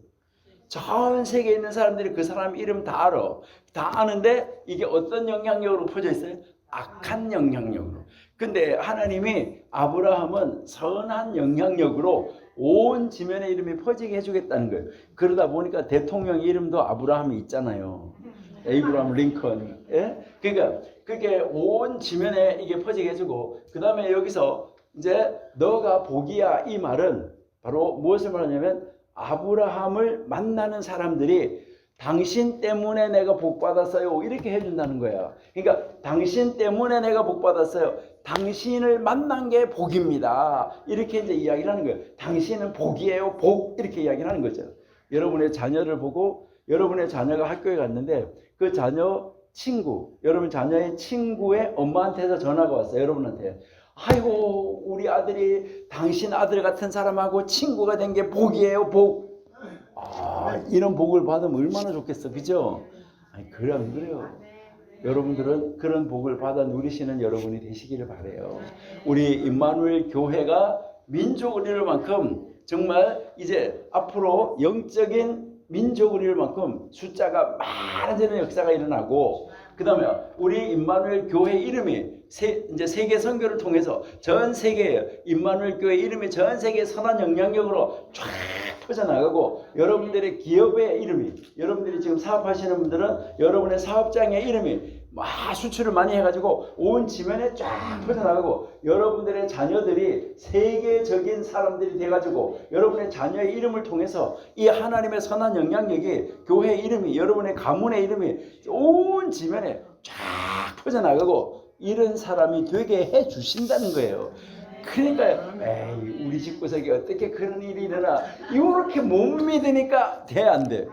전 세계에 있는 사람들이 그 사람 이름 다 알아. 다 아는데 이게 어떤 영향력으로 퍼져 있어요? 악한 영향력으로. 근데 하나님이 아브라함은 선한 영향력으로 온 지면의 이름이 퍼지게 해주겠다는 거예요. 그러다 보니까 대통령 이름도 아브라함이 있잖아요. 에이브라함 링컨. 예? 그러니까 그게 온 지면에 이게 퍼지게 해주고, 그 다음에 여기서 이제 너가 복이야, 이 말은 바로 무엇을 말하냐면 아브라함을 만나는 사람들이 당신 때문에 내가 복 받았어요, 이렇게 해준다는 거야. 그러니까 당신 때문에 내가 복 받았어요, 당신을 만난 게 복입니다, 이렇게 이제 이야기를 하는 거예요. 당신은 복이에요, 복, 이렇게 이야기를 하는 거죠. 여러분의 자녀를 보고, 여러분의 자녀가 학교에 갔는데 그 자녀 친구, 여러분 자녀의 친구의 엄마한테서 전화가 왔어요. 여러분한테. 아이고, 우리 아들이 당신 아들 같은 사람하고 친구가 된 게 복이에요, 복. 아, 이런 복을 받으면 얼마나 좋겠어, 그죠? 아니, 그래 안 그래요? 여러분들은 그런 복을 받아 누리시는 여러분이 되시기를 바래요. 우리 임마누엘 교회가 민족을 이룰 만큼, 정말 이제 앞으로 영적인 민족을 이룰 만큼 숫자가 많아지는 역사가 일어나고, 그 다음에 우리 임마누엘 교회 이름이 이제 세계 선교를 통해서 전 세계에 임마누엘 교회 이름이 전 세계 선한 영향력으로 쫙 퍼져나가고, 여러분들의 기업의 이름이, 여러분들이 지금 사업하시는 분들은 여러분의 사업장의 이름이 막 수출을 많이 해가지고 온 지면에 쫙 퍼져나가고, 여러분들의 자녀들이 세계적인 사람들이 돼가지고 여러분의 자녀의 이름을 통해서 이 하나님의 선한 영향력이, 교회 이름이, 여러분의 가문의 이름이 온 지면에 쫙 퍼져나가고 이런 사람이 되게 해주신다는 거예요. 그러니까 에이, 우리 집구석에 어떻게 그런 일이 일어나, 이렇게 못 믿으니까 돼, 안 돼?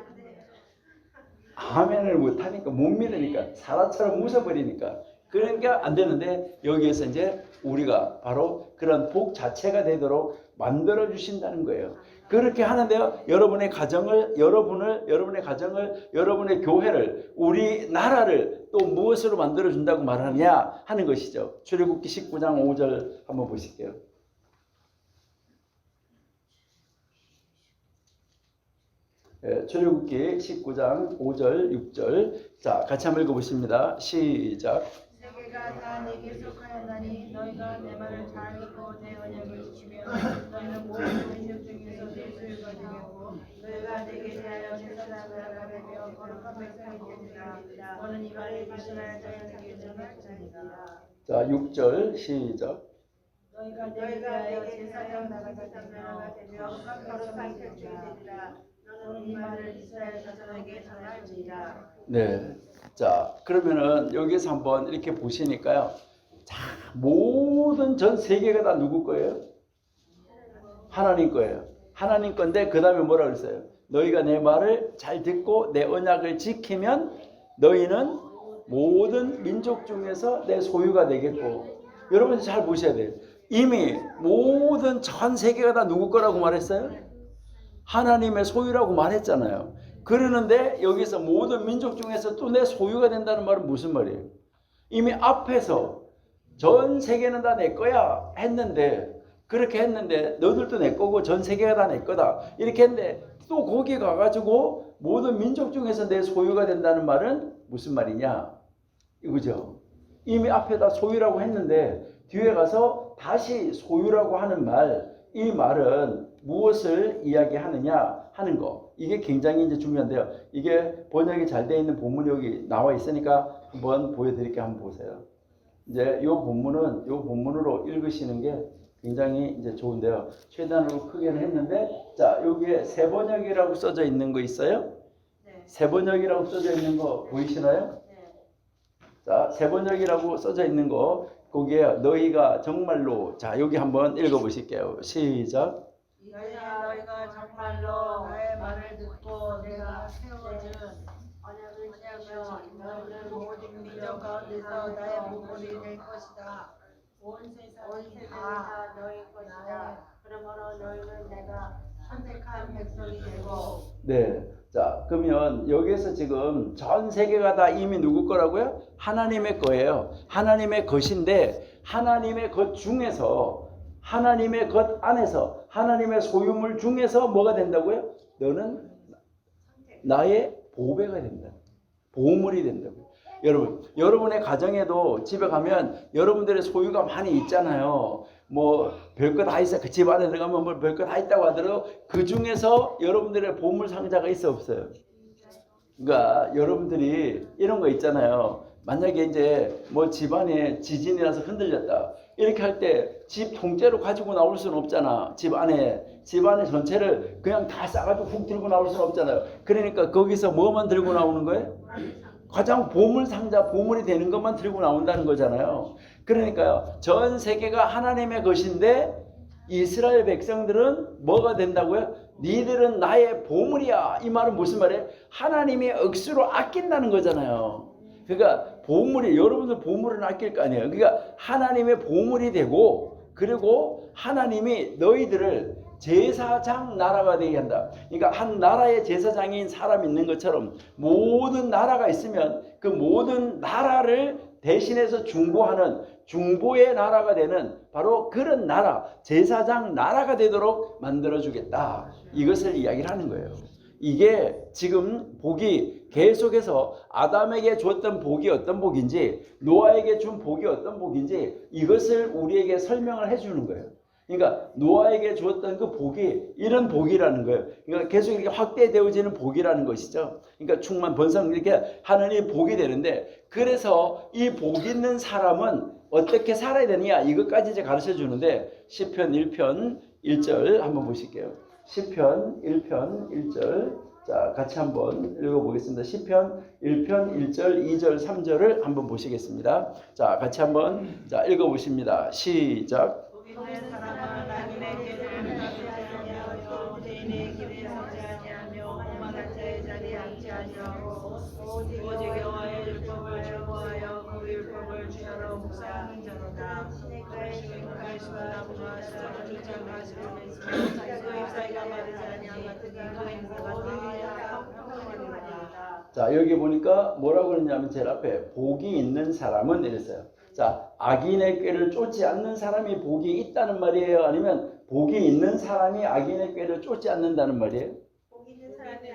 아멘을 못하니까, 못 믿으니까, 사람처럼 웃어버리니까, 그러니까 안 되는데, 여기에서 이제 우리가 바로 그런 복 자체가 되도록 만들어 주신다는 거예요. 그렇게 하는데요, 여러분의 가정을, 여러분의 가정을, 여러분의 교회를, 우리나라를 또 무엇으로 만들어 준다고 말하느냐 하는 것이죠. 출애굽기 19장 5절 한번 보실게요. 출애굽기 19장 5절 6절, 자 같이 한번 읽어보십니다. 시작. 세계가 다 내게 속하였나니 너희가 내 말을 잘 듣고 내 언약을 지키면 너희는 모든 민족 중에서 내 소유가 되겠고, 너희가 내게 대하여 제사장을 하며 거룩한 백성이 되리라. 너는 이 말을 조심하여 자녀에게 전할지니라. 자 6절 시작. 너희가 내게 대하여 제사장 나라가 되며 거룩한 백성이 되리라. 너는 이 말을 이스라엘 자손에게 전할지니라. 네. 자, 그러면은 여기서 한번 이렇게 보시니까요. 자, 모든 전 세계가 다 누구 거예요? 하나님 거예요. 하나님 건데, 그 다음에 뭐라 그랬어요? 너희가 내 말을 잘 듣고 내 언약을 지키면 너희는 모든 민족 중에서 내 소유가 되겠고. 여러분 잘 보셔야 돼요. 이미 모든 전 세계가 다 누구 거라고 말했어요? 하나님의 소유라고 말했잖아요. 그러는데 여기서 모든 민족 중에서 또 내 소유가 된다는 말은 무슨 말이에요? 이미 앞에서 전 세계는 다 내 거야 했는데, 그렇게 했는데 너들도 내 거고 전 세계가 다 내 거다 이렇게 했는데, 또 거기 가가지고 모든 민족 중에서 내 소유가 된다는 말은 무슨 말이냐 이거죠. 이미 앞에다 소유라고 했는데 뒤에 가서 다시 소유라고 하는 말, 이 말은 무엇을 이야기하느냐 하는 거, 이게 굉장히 이제 중요한데요. 이게 번역이 잘 되어 있는 본문이 여기 나와 있으니까 한번 보여드릴게요. 한번 보세요. 이제 이 본문으로 읽으시는 게 굉장히 이제 좋은데요. 최대한으로 크게는 했는데, 자 여기에 새 번역이라고 써져 있는 거 있어요? 네. 새 번역이라고 써져 있는 거 보이시나요? 네. 자, 새 번역이라고 써져 있는 거, 거기에 너희가 정말로, 자 여기 한번 읽어보실게요. 시작. 너희가 정말로 나의 말을 듣고 내가 세워준 언약을 지키며 너희는 모든 민족 가운데서 나의 보물이 될 것이다. 온 세상이 다 너희 것이다. 그러므로 너희는 내가 선택한 백성이 되고. 네. 자, 그러면 여기에서 지금 전 세계가 다 이미 누구 거라고요? 하나님의 거예요. 하나님의 것인데, 하나님의 것 중에서, 하나님의 것 안에서, 하나님의 소유물 중에서 뭐가 된다고요? 너는 나의 보배가 된다. 보물이 된다고요. 여러분의 가정에도 집에 가면 여러분들의 소유가 많이 있잖아요. 뭐 별거 다 있어요. 그 집 안에 들어가면 뭐 별거 다 있다고 하더라도 그 중에서 여러분들의 보물 상자가 있어 없어요? 그러니까 여러분들이 이런 거 있잖아요. 만약에 이제 뭐 집안에 지진이 나서 흔들렸다. 이렇게 할 때 집 통째로 가지고 나올 수는 없잖아. 집안에 전체를 그냥 다 싸가지고 훅 들고 나올 수는 없잖아요. 그러니까 거기서 뭐만 들고 나오는 거예요? 가장 보물 상자, 보물이 되는 것만 들고 나온다는 거잖아요. 그러니까요, 전 세계가 하나님의 것인데 이스라엘 백성들은 뭐가 된다고요? 니들은 나의 보물이야. 이 말은 무슨 말이에요? 하나님이 억수로 아낀다는 거잖아요. 그러니까 보물이, 여러분들 보물은 아낄 거 아니에요. 그러니까 하나님의 보물이 되고, 그리고 하나님이 너희들을 제사장 나라가 되게 한다. 그러니까 한 나라의 제사장인 사람이 있는 것처럼 모든 나라가 있으면 그 모든 나라를 대신해서 중보하는 중보의 나라가 되는 바로 그런 나라, 제사장 나라가 되도록 만들어주겠다. 이것을 이야기를 하는 거예요. 이게 지금 복이 계속해서 아담에게 줬던 복이 어떤 복인지, 노아에게 준 복이 어떤 복인지 이것을 우리에게 설명을 해주는 거예요. 그러니까 노아에게 주었던 그 복이 이런 복이라는 거예요. 그러니까 계속 이렇게 확대되어지는 복이라는 것이죠. 그러니까 충만 번성 이렇게 하는 이 복이 되는데, 그래서 이 복 있는 사람은 어떻게 살아야 되느냐 이것까지 이제 가르쳐 주는데, 시편 1편 1절 한번 보실게요. 시편 1편 1절, 자 같이 한번 읽어보겠습니다. 시편 1편 1절 2절 3절을 한번 보시겠습니다. 자 같이 한번 자 읽어보십니다. 시작. 있는 사람은 악인의 길을 가지 아니하며 죄인의 길에 서지 아니하며 오만한 자의 자리에 앉지 아니하고 오직 여호와의 율법을 즐거워하여 그 율법을 주야로 묵상하는 자로다. 그의 힘은 가시와 나무와 시작을 주장하시고 그 잎사귀가 마르지 아니하거든 그 행사가 다하여 평평하리로다. 자 여기 보니까 뭐라고 그러냐면 제일 앞에 복이 있는 사람은 이랬어요. 자, 악인의 꾀를 쫓지 않는 사람이 복이 있다는 말이에요? 아니면 복이 있는 사람이 악인의 꾀를 쫓지 않는다는 말이에요? 복이 있는 사람이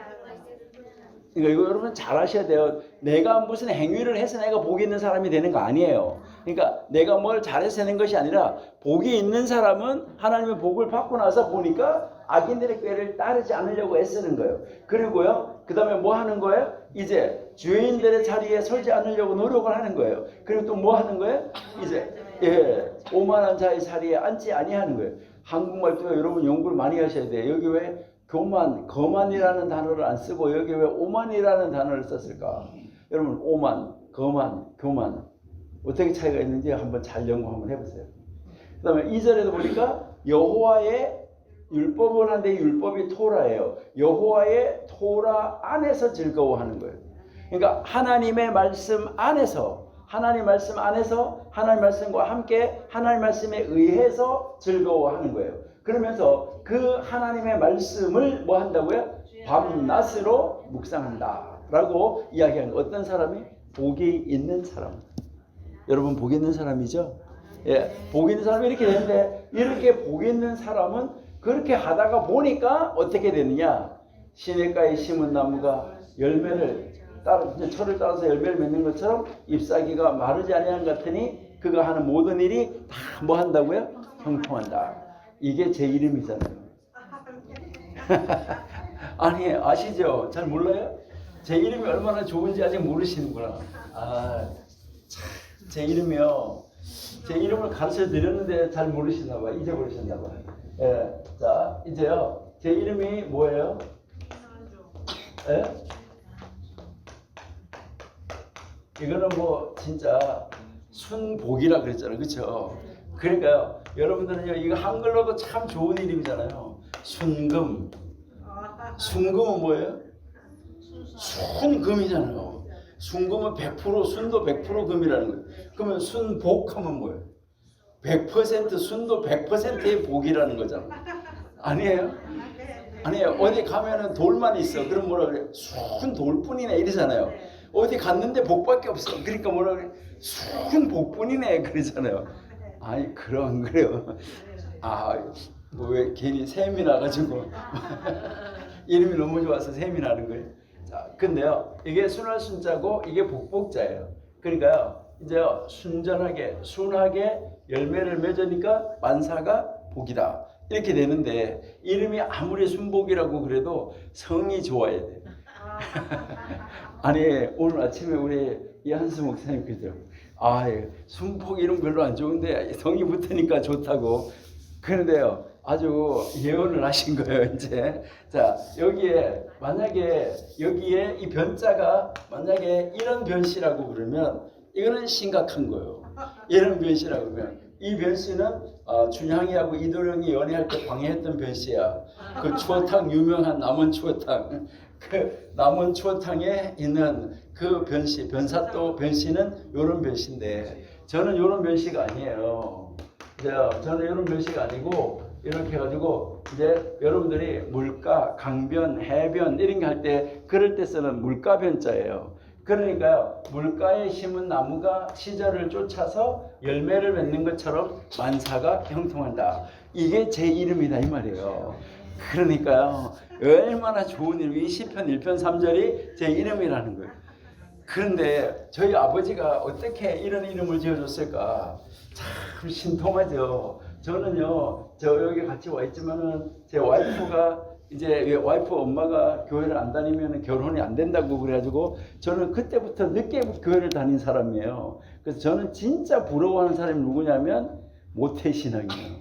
그러니까 이거 여러분 잘 아셔야 돼요. 내가 무슨 행위를 해서 내가 복이 있는 사람이 되는 거 아니에요. 그러니까 내가 뭘 잘해서 되는 것이 아니라, 복이 있는 사람은 하나님의 복을 받고 나서 보니까 악인들의 꾀를 따르지 않으려고 애쓰는 거예요. 그리고요, 그 다음에 뭐 하는 거예요? 이제 죄인들의 자리에 서지 않으려고 노력을 하는 거예요. 그리고 또 뭐 하는 거예요? 이제 오만한 자의 자리에 앉지 아니하는 거예요. 한국말도 여러분 연구를 많이 하셔야 돼요. 여기 왜 거만이라는 단어를 안 쓰고 여기 왜 오만이라는 단어를 썼을까? 여러분 오만, 거만, 교만 어떻게 차이가 있는지 한번 잘 연구 한번 해보세요. 그 다음에 2절에도 보니까 여호와의 율법을 하는데 율법이 토라예요. 여호와의 토라 안에서 즐거워하는 거예요. 그러니까 하나님의 말씀 안에서, 하나님 말씀 안에서 하나님 말씀과 함께 하나님 말씀에 의해서 즐거워하는 거예요. 그러면서 그 하나님의 말씀을 뭐 한다고요? 밤낮으로 묵상한다 라고 이야기하는 어떤 사람이? 복이 있는 사람. 여러분 복이 있는 사람이죠? 예, 복이 있는 사람이 이렇게 되는데, 이렇게 복이 있는 사람은 그렇게 하다가 보니까 어떻게 되느냐? 시냇가에 심은 나무가 열매를 철을 따라서 열매를 맺는 것처럼 잎사귀가 마르지 아니한 것 같으니 그가 하는 모든 일이 다 뭐 한다고요? 형통한다. 이게 제 이름이잖아요. 아니 아시죠? 잘 몰라요? 제 이름이 얼마나 좋은지 아직 모르시는구나. 제 이름이요. 제 이름을 가르쳐 드렸는데 잘 모르시나 봐. 잊어버리셨나 봐. 예, 자 이제요. 제 이름이 뭐예요? 예? 이거는 뭐 진짜 순복이라 그랬잖아요. 그렇죠? 그러니까요. 여러분들은요. 이거 한글로도 참 좋은 이름이잖아요. 순금. 순금은 뭐예요? 순금이잖아요. 순금은 100% 순도 100% 금이라는 거예요. 그러면 순복하면 뭐예요? 100% 순도 100%의 복이라는 거잖아요. 아니에요? 아니에요. 어디 가면은 돌만 있어. 그럼 뭐라 그래? 순 돌뿐이네 이러잖아요. 어디 갔는데 복밖에 없어. 그러니까 뭐라 그래? 순 복뿐이네 그러잖아요. 아니 그럼 그래요. 뭐 왜 괜히 샘이 나가지고 이름이 너무 좋아서 샘이 나는 거예요. 자, 근데요, 이게 순할 순자고 이게 복복자예요. 그러니까요, 이제 순전하게 순하게 열매를 맺으니까 만사가 복이다. 이렇게 되는데, 이름이 아무리 순복이라고 그래도 성이 좋아야 돼. 아니 오늘 아침에 우리 이한수 목사님 그죠? 순복 이름 별로 안 좋은데 성이 붙으니까 좋다고. 그런데요 아주 예언을 하신 거예요 이제. 자 여기에 만약에 여기에 이 변자가 만약에 이런 변씨라고 그러면 이거는 심각한 거예요. 이런 변씨라고 그러면 이 변씨는 준향이하고 이도령이 연애할 때 방해했던 변씨야. 그 추어탕 유명한 남원 추어탕. 그 남원 추어탕에 있는 그 변씨, 변사또 변씨는 요런 변씨인데 저는 요런 변씨가 아니에요. 저는 요런 변씨가 아니고 이렇게 해가지고 이제 여러분들이 물가, 강변, 해변 이런 게 할 때 그럴 때 쓰는 물가 변자예요. 그러니까요 물가에 심은 나무가 시절을 쫓아서 열매를 맺는 것처럼 만사가 형통한다. 이게 제 이름이다 이 말이에요. 그러니까요 얼마나 좋은 이름이 시편 1편 3절이 제 이름이라는 거예요. 그런데 저희 아버지가 어떻게 이런 이름을 지어줬을까 참 신통하죠. 저는요 저 여기 같이 와 있지만은 제 와이프가 이제 와이프 엄마가 교회를 안 다니면 결혼이 안 된다고 그래가지고 저는 그때부터 늦게 교회를 다닌 사람이에요. 그래서 저는 진짜 부러워하는 사람이 누구냐면 모태신앙이에요.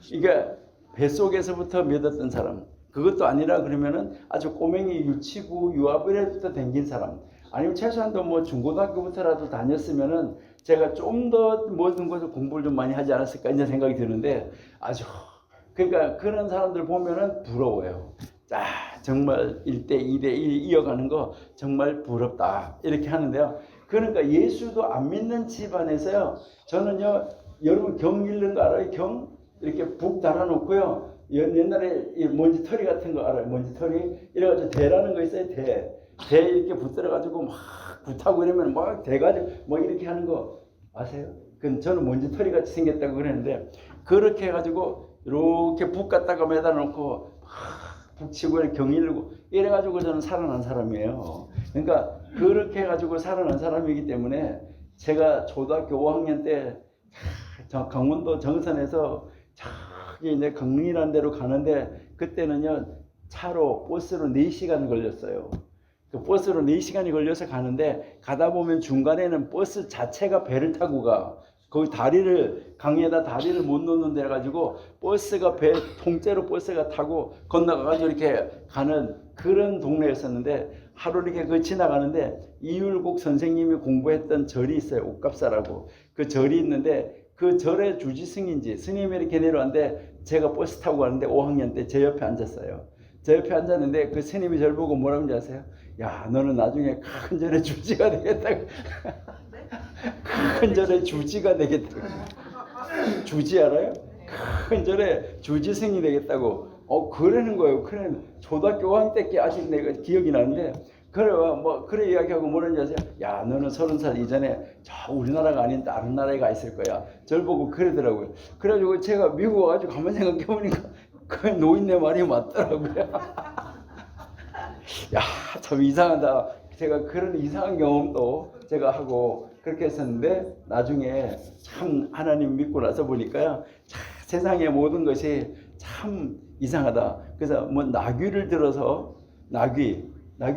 그러니까 뱃속에서부터 믿었던 사람. 그것도 아니라 그러면은 아주 꼬맹이 유치부 유아부에부터 댕긴 사람. 아니면 최소한도 뭐 중고등학교부터라도 다녔으면은 제가 좀 더 모든 것을 공부를 좀 많이 하지 않았을까 이런 생각이 드는데 아주 그러니까 그런 사람들 보면은 부러워요. 정말 1대 2대 1 이어가는 거 정말 부럽다 이렇게 하는데요. 그러니까 예수도 안 믿는 집안에서요. 저는요 여러분 경 읽는 거 알아요? 경 이렇게 북 달아놓고요. 옛날에 이 먼지털이 같은 거 알아요? 먼지털이 이래가지고 대라는 거 있어요. 대 이렇게 붙들어가지고 막 붙하고 이러면 막 대가지고 뭐 이렇게 하는 거 아세요? 그건 저는 먼지털이 같이 생겼다고 그랬는데 그렇게 해가지고 이렇게 북 갖다가 매다 놓고 북치고 경일르고 이래가지고 저는 살아난 사람이에요. 그러니까 그렇게 해가지고 살아난 사람이기 때문에 제가 초등학교 5학년 때 강원도 정선에서 저기 이제 강릉이라는 데로 가는데 그때는요 차로 버스로 4시간 걸렸어요. 그 버스로 4시간이 걸려서 가는데 가다 보면 중간에는 버스 자체가 배를 타고 가. 거기 다리를 강에다 다리를 못 놓는 데 가지고 버스가 배 통째로 버스가 타고 건너가가지고 이렇게 가는 그런 동네였었는데 하루 이렇게 그 지나가는데 이율곡 선생님이 공부했던 절이 있어요. 옥갑사라고 그 절이 있는데 그 절의 주지승인지 스님이 이렇게 내려왔는데 제가 버스 타고 가는데 5학년 때 제 옆에 앉았어요. 제 옆에 앉았는데 그 스님이 저를 보고 뭐라고 하는지 아세요? 야 너는 나중에 큰 절의 주지가 되겠다고. 큰 절의 주지가 되겠다고. 주지 알아요? 큰 절의 주지승이 되겠다고. 그러는 거예요. 그래 초등학교 5학년 때 아직 내가 기억이 나는데 그래 이야기하고 뭐라는지 아세요? 야 너는 30살 이전에 저 우리나라가 아닌 다른 나라에 가 있을 거야. 저를 보고 그러더라고요. 그래가지고 제가 미국 와가지고 가만히 생각해보니까 그 노인네 말이 맞더라고요. 야 참 이상하다. 제가 그런 이상한 경험도 제가 하고 그렇게 했었는데 나중에 참 하나님 믿고 나서 보니까요 세상의 모든 것이 참 이상하다. 그래서 뭐 나귀를 들어서 나귀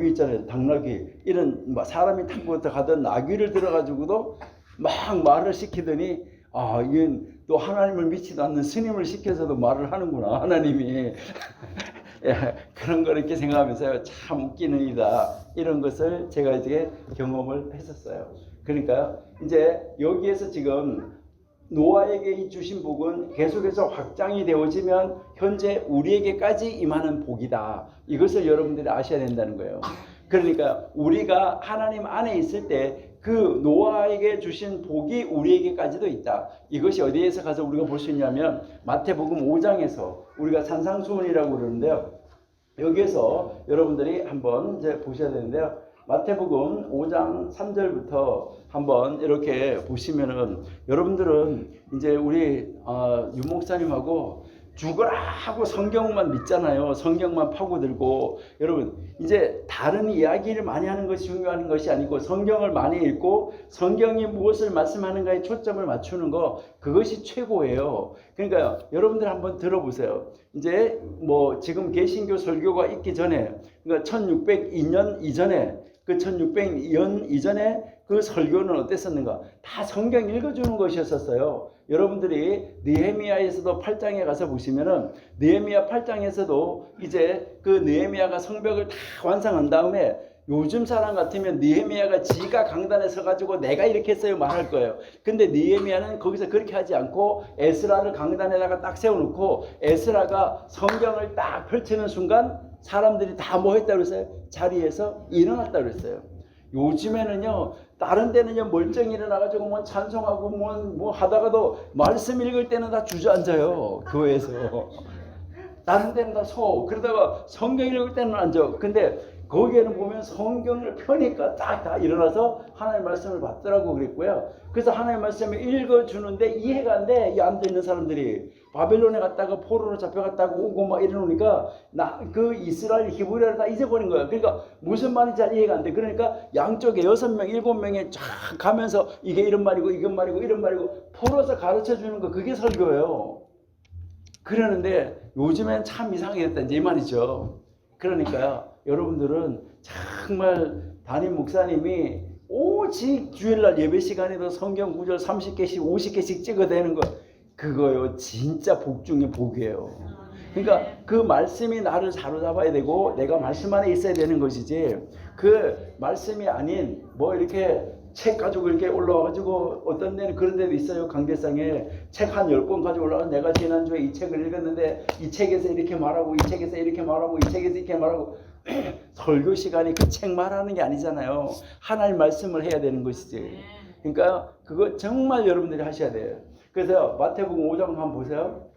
있잖아요. 당나귀 이런 사람이 타고 가던 나귀를 들어가지고도 막 말을 시키더니 이건 또 하나님을 믿지도 않는 스님을 시켜서도 말을 하는구나 하나님이. 예, 그런 걸 이렇게 생각하면서 참 웃기는 일이다 이런 것을 제가 이제 경험을 했었어요. 그러니까 이제 여기에서 지금 노아에게 주신 복은 계속해서 확장이 되어지면 현재 우리에게까지 임하는 복이다. 이것을 여러분들이 아셔야 된다는 거예요. 그러니까 우리가 하나님 안에 있을 때 그 노아에게 주신 복이 우리에게까지도 있다. 이것이 어디에서 가서 우리가 볼 수 있냐면 마태복음 5장에서 우리가 산상수훈이라고 그러는데요. 여기에서 여러분들이 한번 이제 보셔야 되는데요. 마태복음 5장 3절부터 한번 이렇게 보시면은 여러분들은 이제 우리 유 목사님하고 죽어라 하고 성경만 믿잖아요. 성경만 파고들고. 여러분 이제 다른 이야기를 많이 하는 것이 중요한 것이 아니고 성경을 많이 읽고 성경이 무엇을 말씀하는가에 초점을 맞추는 거, 그것이 최고예요. 그러니까 여러분들 한번 들어보세요. 이제 뭐 지금 개신교 설교가 있기 전에, 그러니까 1602년 이전에, 그 1600년 이전에 그 설교는 어땠었는가? 다 성경 읽어주는 것이었었어요. 여러분들이 느헤미야에서도 8장에 가서 보시면은 느헤미야 8장에서도 이제 그 느헤미야가 성벽을 다 완성한 다음에 요즘 사람 같으면 느헤미야가 지가 강단에 서가지고 내가 이렇게 했어요 말할 거예요. 근데 느헤미야는 거기서 그렇게 하지 않고 에스라를 강단에다가 딱 세워놓고 에스라가 성경을 딱 펼치는 순간 사람들이 다 뭐 했다고 그랬어요? 자리에서 일어났다고 그랬어요. 요즘에는요, 다른 데는요 멀쩡히 일어나가지고 뭐 찬송하고 뭐 하다가도 말씀 읽을 때는 다 주저앉아요, 교회에서. 다른 데는 다 그러다가 성경 읽을 때는 앉아. 근데 거기에는 보면 성경을 펴니까 딱 다 일어나서 하나님의 말씀을 받더라고 그랬고요. 그래서 하나님의 말씀을 읽어주는데 이해가 안 돼. 이 앉아있는 사람들이. 바벨론에 갔다가 포로로 잡혀갔다가 오고 막 이러니까 그 이스라엘 히브리어를 다 잊어버린 거야. 그러니까 무슨 말인지 잘 이해가 안 돼. 그러니까 양쪽에 6명, 7명에 쫙 가면서 이게 이런 말이고 이건 말이고 이런 말이고 풀어서 가르쳐주는 거, 그게 설교예요. 그러는데 요즘엔 참 이상하게 됐다 이 말이죠. 그러니까요, 여러분들은 정말 담임 목사님이 오직 주일날 예배 시간에도 성경 구절 30개씩 50개씩 찍어대는 거, 그거요 진짜 복 중에 복이에요. 그러니까 그 말씀이 나를 사로잡아야 되고 내가 말씀 안에 있어야 되는 것이지, 그 말씀이 아닌 뭐 이렇게 책 가지고 이렇게 올라와가지고, 어떤 데는 그런 데도 있어요. 강대상에 책 한 10권 가지고 올라와서 내가 지난주에 이 책을 읽었는데 이 책에서 이렇게 말하고 이 책에서 이렇게 말하고 이 책에서 이렇게 말하고. 설교 시간이 그 책 말하는 게 아니잖아요. 하나님 말씀을 해야 되는 것이지. 그러니까 그거 정말 여러분들이 하셔야 돼요. 그래서 마태복음 5장 한번 보세요.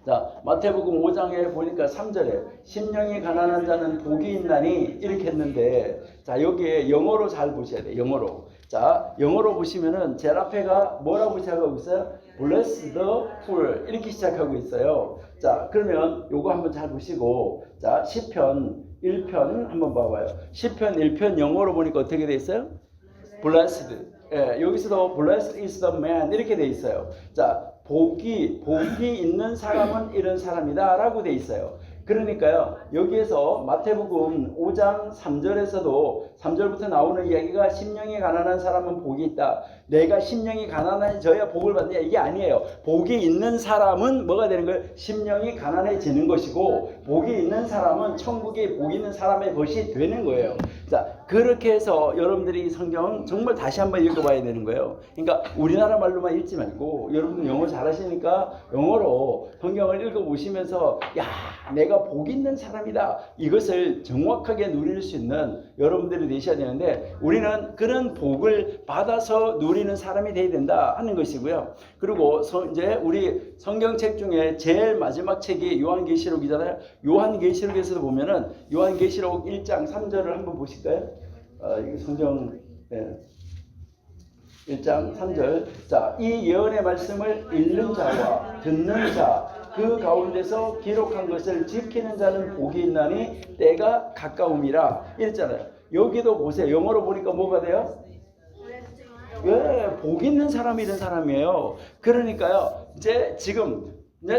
자, 마태복음 5장에 보니까 3절에 심령이 가난한 자는 복이 있나니 이렇게 했는데, 자 여기에 영어로 잘 보셔야 돼요. 영어로. 자, 영어로 보시면은 제일 앞에가 뭐라고 시작하고 있어요? Bless the poor 이렇게 시작하고 있어요. 자, 그러면 요거 한번 잘 보시고, 자 시편 1편 한번 봐봐요. 시편 1편 영어로 보니까 어떻게 돼 있어요? Blessed. 예, 여기서도 Blessed is the man 이렇게 돼 있어요. 자, 복이 있는 사람은 이런 사람이다 라고 돼 있어요. 그러니까요, 여기에서 마태복음 5장 3절에서도 3절부터 나오는 이야기가 심령이 가난한 사람은 복이 있다. 내가 심령이 가난해져야 복을 받느냐, 이게 아니에요. 복이 있는 사람은 뭐가 되는 거예요? 심령이 가난해지는 것이고, 복이 있는 사람은 천국에 복 있는 사람의 것이 되는 거예요. 자, 그렇게 해서 여러분들이 성경 정말 다시 한번 읽어봐야 되는 거예요. 그러니까 우리나라 말로만 읽지 말고, 여러분 영어 잘하시니까 영어로 성경을 읽어보시면서 야, 내가 복 있는 사람이다, 이것을 정확하게 누릴 수 있는 여러분들이 되셔야 되는데, 우리는 그런 복을 받아서 누리는 사람이 되어야 된다 하는 것이고요. 그리고 이제 우리 성경책 중에 제일 마지막 책이 요한계시록이잖아요. 요한계시록에서도 보면은 요한계시록 1장 3절을 한번 보실까요? 이게 성경 1장 3절. 자, 이 예언의 말씀을 읽는 자와 듣는 자, 그 가운데서 기록한 것을 지키는 자는 복이 있나니 때가 가까움이라 이랬잖아요. 여기도 보세요. 영어로 보니까 뭐가 돼요? 예, 복 있는 사람이 이런 사람이에요. 그러니까요, 이제 지금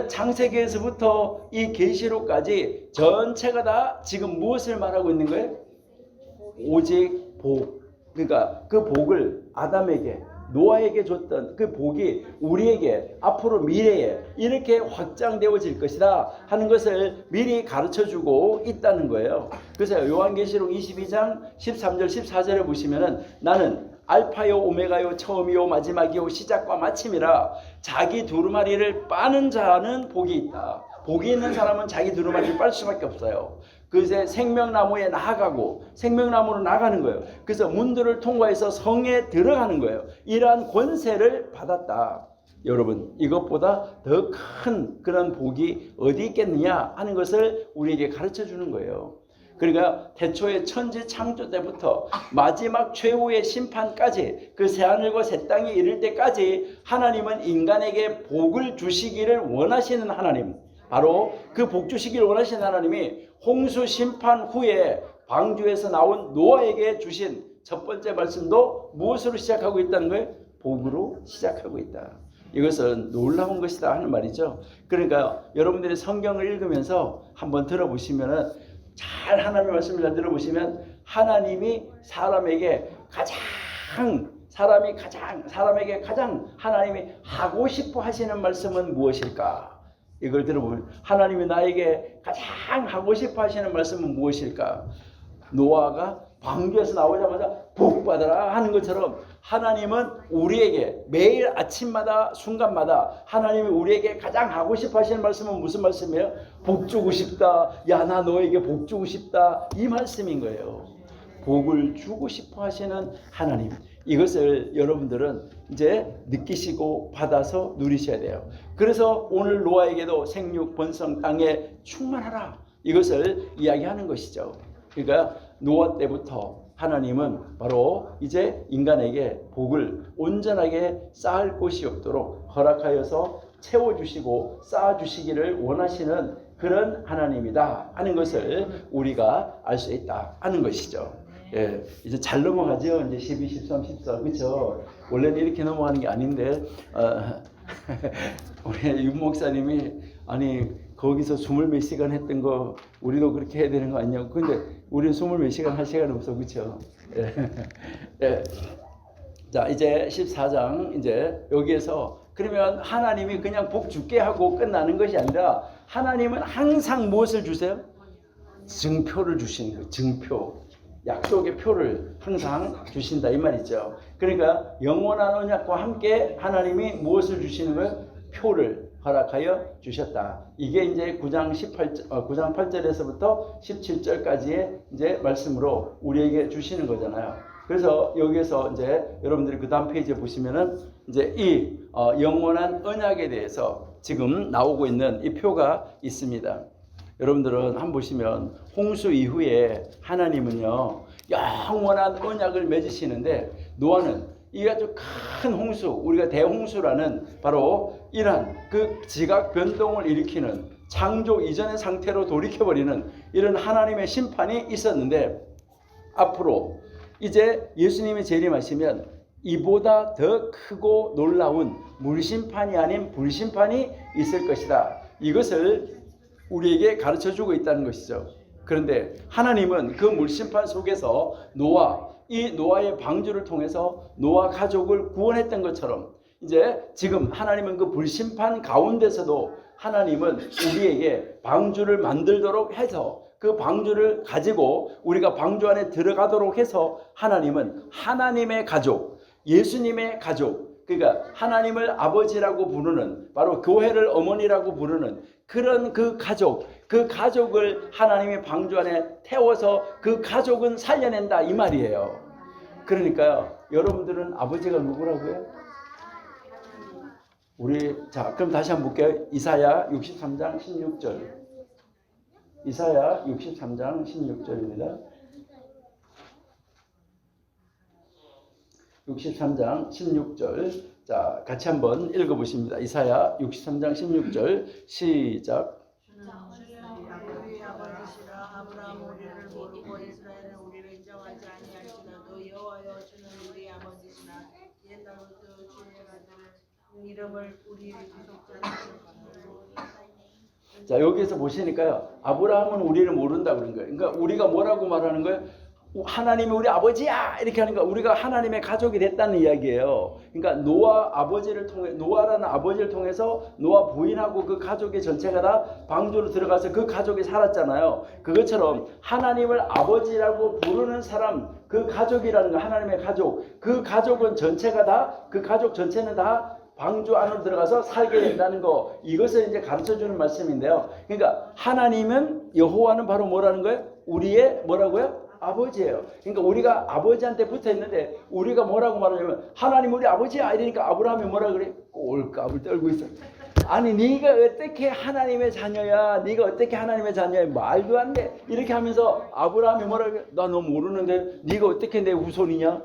창세기에서부터 이 계시록까지 전체가 다 지금 무엇을 말하고 있는 거예요? 오직 복. 그러니까 그 복을 아담에게, 노아에게 줬던 그 복이 우리에게 앞으로 미래에 이렇게 확장되어질 것이다 하는 것을 미리 가르쳐주고 있다는 거예요. 그래서 요한계시록 22장 13절 14절에 보시면은 나는 알파요 오메가요 처음이요 마지막이요 시작과 마침이라, 자기 두루마리를 빠는 자는 복이 있다. 복이 있는 사람은 자기 두루마리를 빨 수밖에 없어요. 그래서 생명나무에 나아가고 생명나무로 나가는 거예요. 그래서 문들을 통과해서 성에 들어가는 거예요. 이러한 권세를 받았다. 여러분, 이것보다 더 큰 그런 복이 어디 있겠느냐 하는 것을 우리에게 가르쳐 주는 거예요. 그러니까 태초의 천지 창조 때부터 마지막 최후의 심판까지, 그 새하늘과 새 땅이 이를 때까지 하나님은 인간에게 복을 주시기를 원하시는 하나님, 바로 그 복 주시기를 원하시는 하나님이 홍수 심판 후에 방주에서 나온 노아에게 주신 첫 번째 말씀도 무엇으로 시작하고 있다는 거예요? 복으로 시작하고 있다. 이것은 놀라운 것이다 하는 말이죠. 그러니까 여러분들이 성경을 읽으면서 한번 들어보시면은 잘 하나님의 말씀을 잘 들어보시면 하나님이 사람에게 가장 하나님이 하고 싶어 하시는 말씀은 무엇일까? 이걸 들어보면 하나님이 나에게 가장 하고 싶어 하시는 말씀은 무엇일까? 노아가 방주에서 나오자마자 복 받아라 하는 것처럼 하나님은 우리에게 매일 아침마다 순간마다 하나님이 우리에게 가장 하고 싶어 하시는 말씀은 무슨 말씀이에요? 복 주고 싶다. 야, 나 너에게 복 주고 싶다. 이 말씀인 거예요. 복을 주고 싶어 하시는 하나님. 이것을 여러분들은 이제 느끼시고 받아서 누리셔야 돼요. 그래서 오늘 노아에게도 생육 번성 땅에 충만하라. 이것을 이야기하는 것이죠. 그러니까 노아 때부터 하나님은 바로 이제 인간에게 복을 온전하게 쌓을 곳이 없도록 허락하여서 채워주시고 쌓아주시기를 원하시는 그런 하나님이다 하는 것을 우리가 알 수 있다 하는 것이죠. 예, 이제 잘 넘어가죠. 이제 12, 13, 14 그렇죠. 원래는 이렇게 넘어가는 게 아닌데 우리 윤 목사님이 아니 거기서 20몇 시간 했던 거 우리도 그렇게 해야 되는 거 아니냐고. 근데 우리는 20몇 시간 할 시간이 없어. 그렇죠? 예. 예. 자, 이제 14장 이제 여기에서 그러면 하나님이 그냥 복 줄게 하고 끝나는 것이 아니라 하나님은 항상 무엇을 주세요? 증표를 주시는 거예요. 증표. 약속의 표를 항상 주신다 이 말이죠. 그러니까 영원한 언약과 함께 하나님이 무엇을 주시는 거예요? 표를 허락하여 주셨다. 이게 이제 9장 8절에서부터 17절까지의 이제 말씀으로 우리에게 주시는 거잖아요. 그래서 여기에서 이제 여러분들이 그 다음 페이지에 보시면은 이제 이 영원한 언약에 대해서 지금 나오고 있는 이 표가 있습니다. 여러분들은 한번 보시면 홍수 이후에 하나님은요 영원한 언약을 맺으시는데 노아는 이 아주 큰 홍수, 우리가 대홍수라는 바로 이러한 그 지각 변동을 일으키는 창조 이전의 상태로 돌이켜버리는 이런 하나님의 심판이 있었는데 앞으로 이제 예수님이 재림하시면 이보다 더 크고 놀라운 물심판이 아닌 불심판이 있을 것이다. 이것을 우리에게 가르쳐주고 있다는 것이죠. 그런데 하나님은 그 물심판 속에서 이 노아의 방주를 통해서 노아 가족을 구원했던 것처럼 이제 지금 하나님은 그 불심판 가운데서도 하나님은 우리에게 방주를 만들도록 해서 그 방주를 가지고 우리가 방주 안에 들어가도록 해서 하나님은 하나님의 가족, 예수님의 가족, 그러니까 하나님을 아버지라고 부르는 바로 교회를 어머니라고 부르는 그런 그 가족을 하나님의 방주 안에 태워서 그 가족은 살려낸다 이 말이에요. 그러니까요, 여러분들은 아버지가 누구라고요? 자, 그럼 다시 한번 볼게요. 이사야 63장 16절. 이사야 63장 16절입니다. 63장 16절. 자, 같이 한번 읽어보십니다. 이사야 63장 16절 시작. 우리 아버지시라 아브라함 우리를 모르고 이스라엘은 우리를 인정하지 아니할지라도 여호와여 주는 우리 아버지시라 옛날부터 주의 아들 이름을 우리 구속자로 자, 여기에서 보시니까요, 아브라함은 우리를 모른다 그런 거예요. 그러니까 우리가 뭐라고 말하는 거예요? 하나님이 우리 아버지야 이렇게 하니까 우리가 하나님의 가족이 됐다는 이야기예요. 그러니까 노아라는 아버지를 통해서 노아 부인하고 그 가족의 전체가 다 방주로 들어가서 그 가족이 살았잖아요. 그것처럼 하나님을 아버지라고 부르는 사람, 그 가족이라는 거, 하나님의 가족, 그 가족은 전체가 다, 그 가족 전체는 다 방주 안으로 들어가서 살게 된다는 거, 이것을 이제 가르쳐주는 말씀인데요. 그러니까 하나님은, 여호와는 바로 뭐라는 거예요? 우리의 뭐라고요? 아버지예요. 그러니까 우리가 아버지한테 붙어 있는데 우리가 뭐라고 말하냐면 하나님 우리 아버지야 이러니까 아브라함이 뭐라 그래? 꼴값을 떨고 있어. 아니 네가 어떻게 하나님의 자녀야? 네가 어떻게 하나님의 자녀야? 말도 안 돼. 이렇게 하면서 아브라함이 뭐라 그래? 나 너 모르는데 네가 어떻게 내 후손이냐?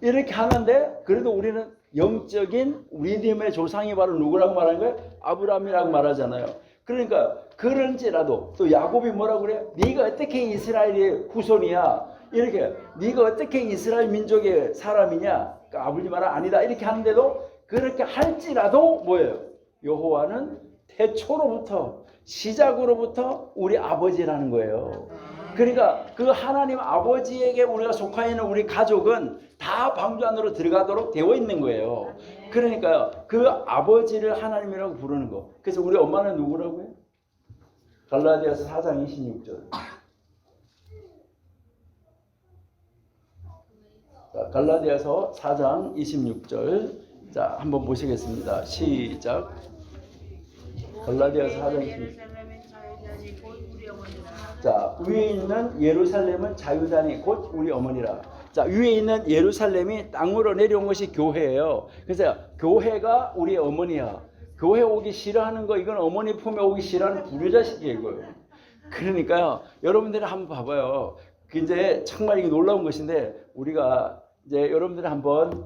이렇게 하는데 그래도 우리는 영적인 우리님의 조상이 바로 누구라고 말하는 거예요? 아브라함이라고 말하잖아요. 그러니까 그런지라도 또 야곱이 뭐라고 그래? 네가 어떻게 이스라엘의 후손이야? 이렇게 네가 어떻게 이스라엘 민족의 사람이냐? 그러니까 아버지 말 아니다 이렇게 하는데도 그렇게 할지라도 뭐예요? 여호와는 태초로부터 시작으로부터 우리 아버지라는 거예요. 그러니까 그 하나님 아버지에게 우리가 속하 있는 우리 가족은 다 방주 안으로 들어가도록 되어 있는 거예요. 그러니까요, 그 아버지를 하나님이라고 부르는 거. 그래서 우리 엄마는 누구라고요? 갈라디아서 4장 26절. 자, 갈라디아서 4장 26절. 자, 한번 보시겠습니다. 시작. 갈라디아서 4장 26절. 자, 위에 있는 예루살렘은 자유단이 곧 우리 어머니라. 자, 위에 있는 예루살렘이 땅으로 내려온 것이 교회예요. 그래서 교회가 우리 어머니야. 교회 오기 싫어하는 거, 이건 어머니 품에 오기 싫어하는 불효자식이에요, 이거예요. 그러니까요, 여러분들이 한번 봐봐요. 이제 정말 이게 놀라운 것인데, 우리가 이제 여러분들이 한번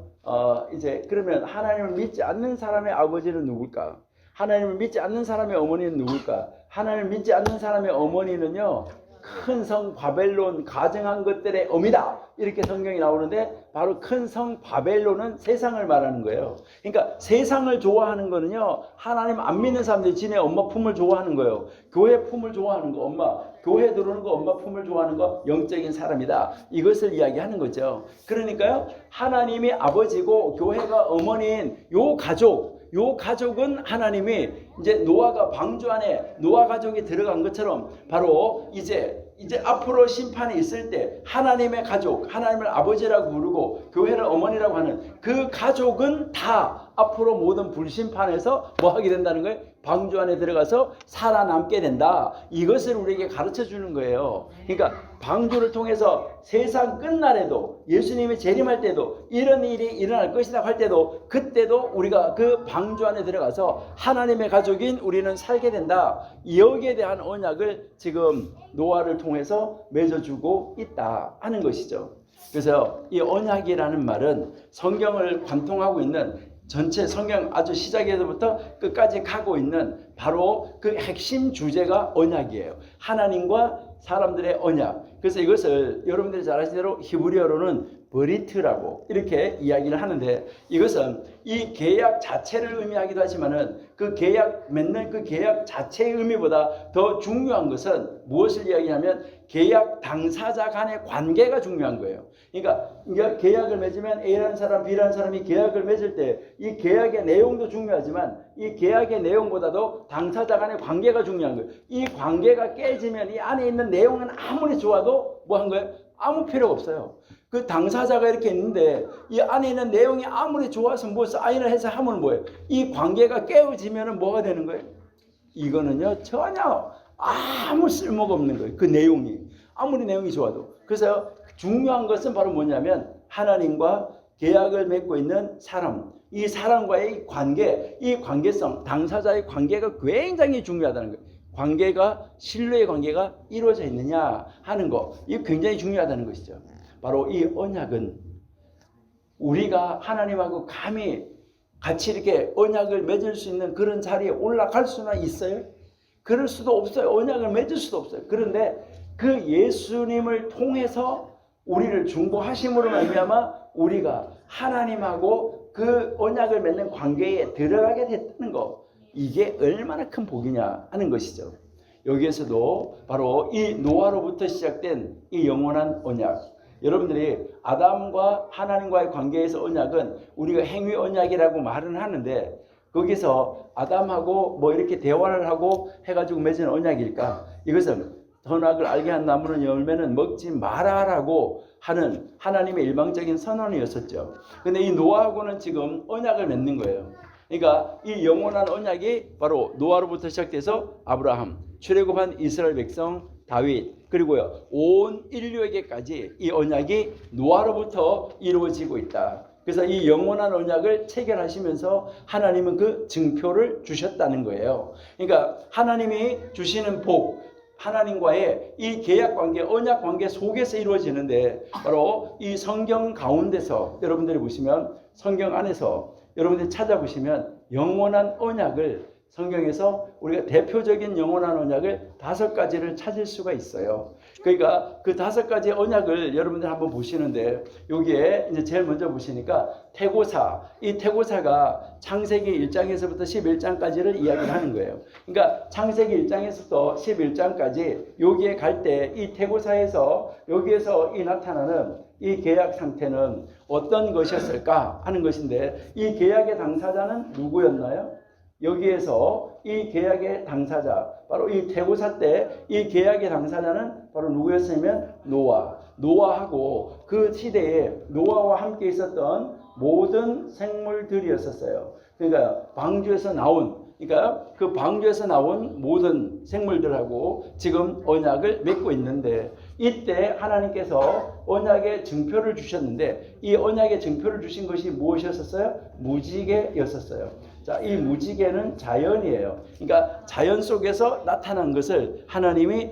이제 그러면 하나님을 믿지 않는 사람의 아버지는 누굴까? 하나님을 믿지 않는 사람의 어머니는 누굴까? 하나님을 믿지 않는 사람의 어머니는요, 큰 성 바벨론 가정한 것들의 어미다 이렇게 성경이 나오는데, 바로 큰 성 바벨론은 세상을 말하는 거예요. 그러니까 세상을 좋아하는 거는요, 하나님 안 믿는 사람들이 지네 엄마 품을 좋아하는 거예요. 교회 품을 좋아하는 거, 엄마 교회 들어오는 거, 엄마 품을 좋아하는 거 영적인 사람이다, 이것을 이야기하는 거죠. 그러니까요, 하나님이 아버지고 교회가 어머니인 요 가족은 하나님이 이제 노아가 방주 안에 노아 가족이 들어간 것처럼 바로 이제 앞으로 심판이 있을 때 하나님의 가족, 하나님을 아버지라고 부르고 교회를 어머니라고 하는 그 가족은 다 앞으로 모든 불심판에서 뭐 하게 된다는 거예요? 방주 안에 들어가서 살아남게 된다. 이것을 우리에게 가르쳐 주는 거예요. 그러니까 방주를 통해서 세상 끝날에도, 예수님이 재림할 때도 이런 일이 일어날 것이다 할 때도, 그때도 우리가 그 방주 안에 들어가서 하나님의 가족인 우리는 살게 된다. 여기에 대한 언약을 지금 노아를 통해서 맺어주고 있다 하는 것이죠. 그래서 이 언약이라는 말은 성경을 관통하고 있는, 전체 성경 아주 시작에서부터 끝까지 가고 있는 바로 그 핵심 주제가 언약이에요. 하나님과 사람들의 언약. 그래서 이것을 여러분들이 잘 아시는 대로 히브리어로는 버리트라고 이렇게 이야기를 하는데, 이것은 이 계약 자체를 의미하기도 하지만은 그 계약 맺는 그 계약 자체의 의미보다 더 중요한 것은 무엇을 이야기하면 계약 당사자 간의 관계가 중요한 거예요. 그러니까 계약을 맺으면 A라는 사람, B라는 사람이 계약을 맺을 때 이 계약의 내용도 중요하지만 이 계약의 내용보다도 당사자 간의 관계가 중요한 거예요. 이 관계가 깨지면 이 안에 있는 내용은 아무리 좋아도 뭐 한 거예요? 아무 필요가 없어요. 그 당사자가 이렇게 있는데 이 안에 있는 내용이 아무리 좋아서 뭐 사인을 해서 하면 뭐예요? 이 관계가 깨어지면 뭐가 되는 거예요? 이거는요, 전혀 아무 쓸모가 없는 거예요. 그 내용이 아무리 내용이 좋아도. 그래서 중요한 것은 바로 뭐냐면 하나님과 계약을 맺고 있는 사람, 이 사람과의 관계, 이 관계성, 당사자의 관계가 굉장히 중요하다는 거예요. 관계가, 신뢰의 관계가 이루어져 있느냐 하는 거, 이게 굉장히 중요하다는 것이죠. 바로 이 언약은 우리가 하나님하고 감히 같이 이렇게 언약을 맺을 수 있는 그런 자리에 올라갈 수나 있어요? 그럴 수도 없어요. 언약을 맺을 수도 없어요. 그런데 그 예수님을 통해서 우리를 중보하심으로 말미암아 우리가 하나님하고 그 언약을 맺는 관계에 들어가게 됐다는 거, 이게 얼마나 큰 복이냐 하는 것이죠. 여기에서도 바로 이 노아로부터 시작된 이 영원한 언약, 여러분들이 아담과 하나님과의 관계에서 언약은 우리가 행위 언약이라고 말은 하는데, 거기서 아담하고 뭐 이렇게 대화를 하고 해가지고 맺은 언약일까? 이것은 선악을 알게 한 나무는 열매는 먹지 마라라고 하는 하나님의 일방적인 선언이었었죠. 근데 이 노아하고는 지금 언약을 맺는 거예요. 그러니까 이 영원한 언약이 바로 노아로부터 시작돼서 아브라함, 출애굽한 이스라엘 백성 다윗, 그리고요 온 인류에게까지 이 언약이 노아로부터 이루어지고 있다. 그래서 이 영원한 언약을 체결하시면서 하나님은 그 증표를 주셨다는 거예요. 그러니까 하나님이 주시는 복, 하나님과의 이 계약 관계, 언약 관계 속에서 이루어지는데, 바로 이 성경 가운데서 여러분들이 보시면, 성경 안에서 여러분들이 찾아보시면 영원한 언약을 성경에서 우리가 대표적인 영원한 언약을 5가지를 찾을 수가 있어요. 그러니까 그 5가지 언약을 여러분들 한번 보시는데 여기에 이제 제일 먼저 보시니까 태고사, 이 태고사가 창세기 1장에서부터 11장까지를 이야기를 하는 거예요. 그러니까 창세기 1장에서부터 11장까지 여기에 갈 때 이 태고사에서 여기에서 이 나타나는 이 계약 상태는 어떤 것이었을까 하는 것인데 이 계약의 당사자는 누구였나요? 여기에서 이 계약의 당사자, 바로 이 태고사 때 이 계약의 당사자는 바로 누구였냐면 노아하고 그 시대에 노아와 함께 있었던 모든 생물들이었었어요. 그러니까 방주에서 나온 모든 생물들하고 지금 언약을 맺고 있는데 이때 하나님께서 언약의 증표를 주셨는데 이 언약의 증표를 주신 것이 무엇이었어요? 무지개였었어요. 자, 이 무지개는 자연이에요. 그러니까 자연 속에서 나타난 것을 하나님이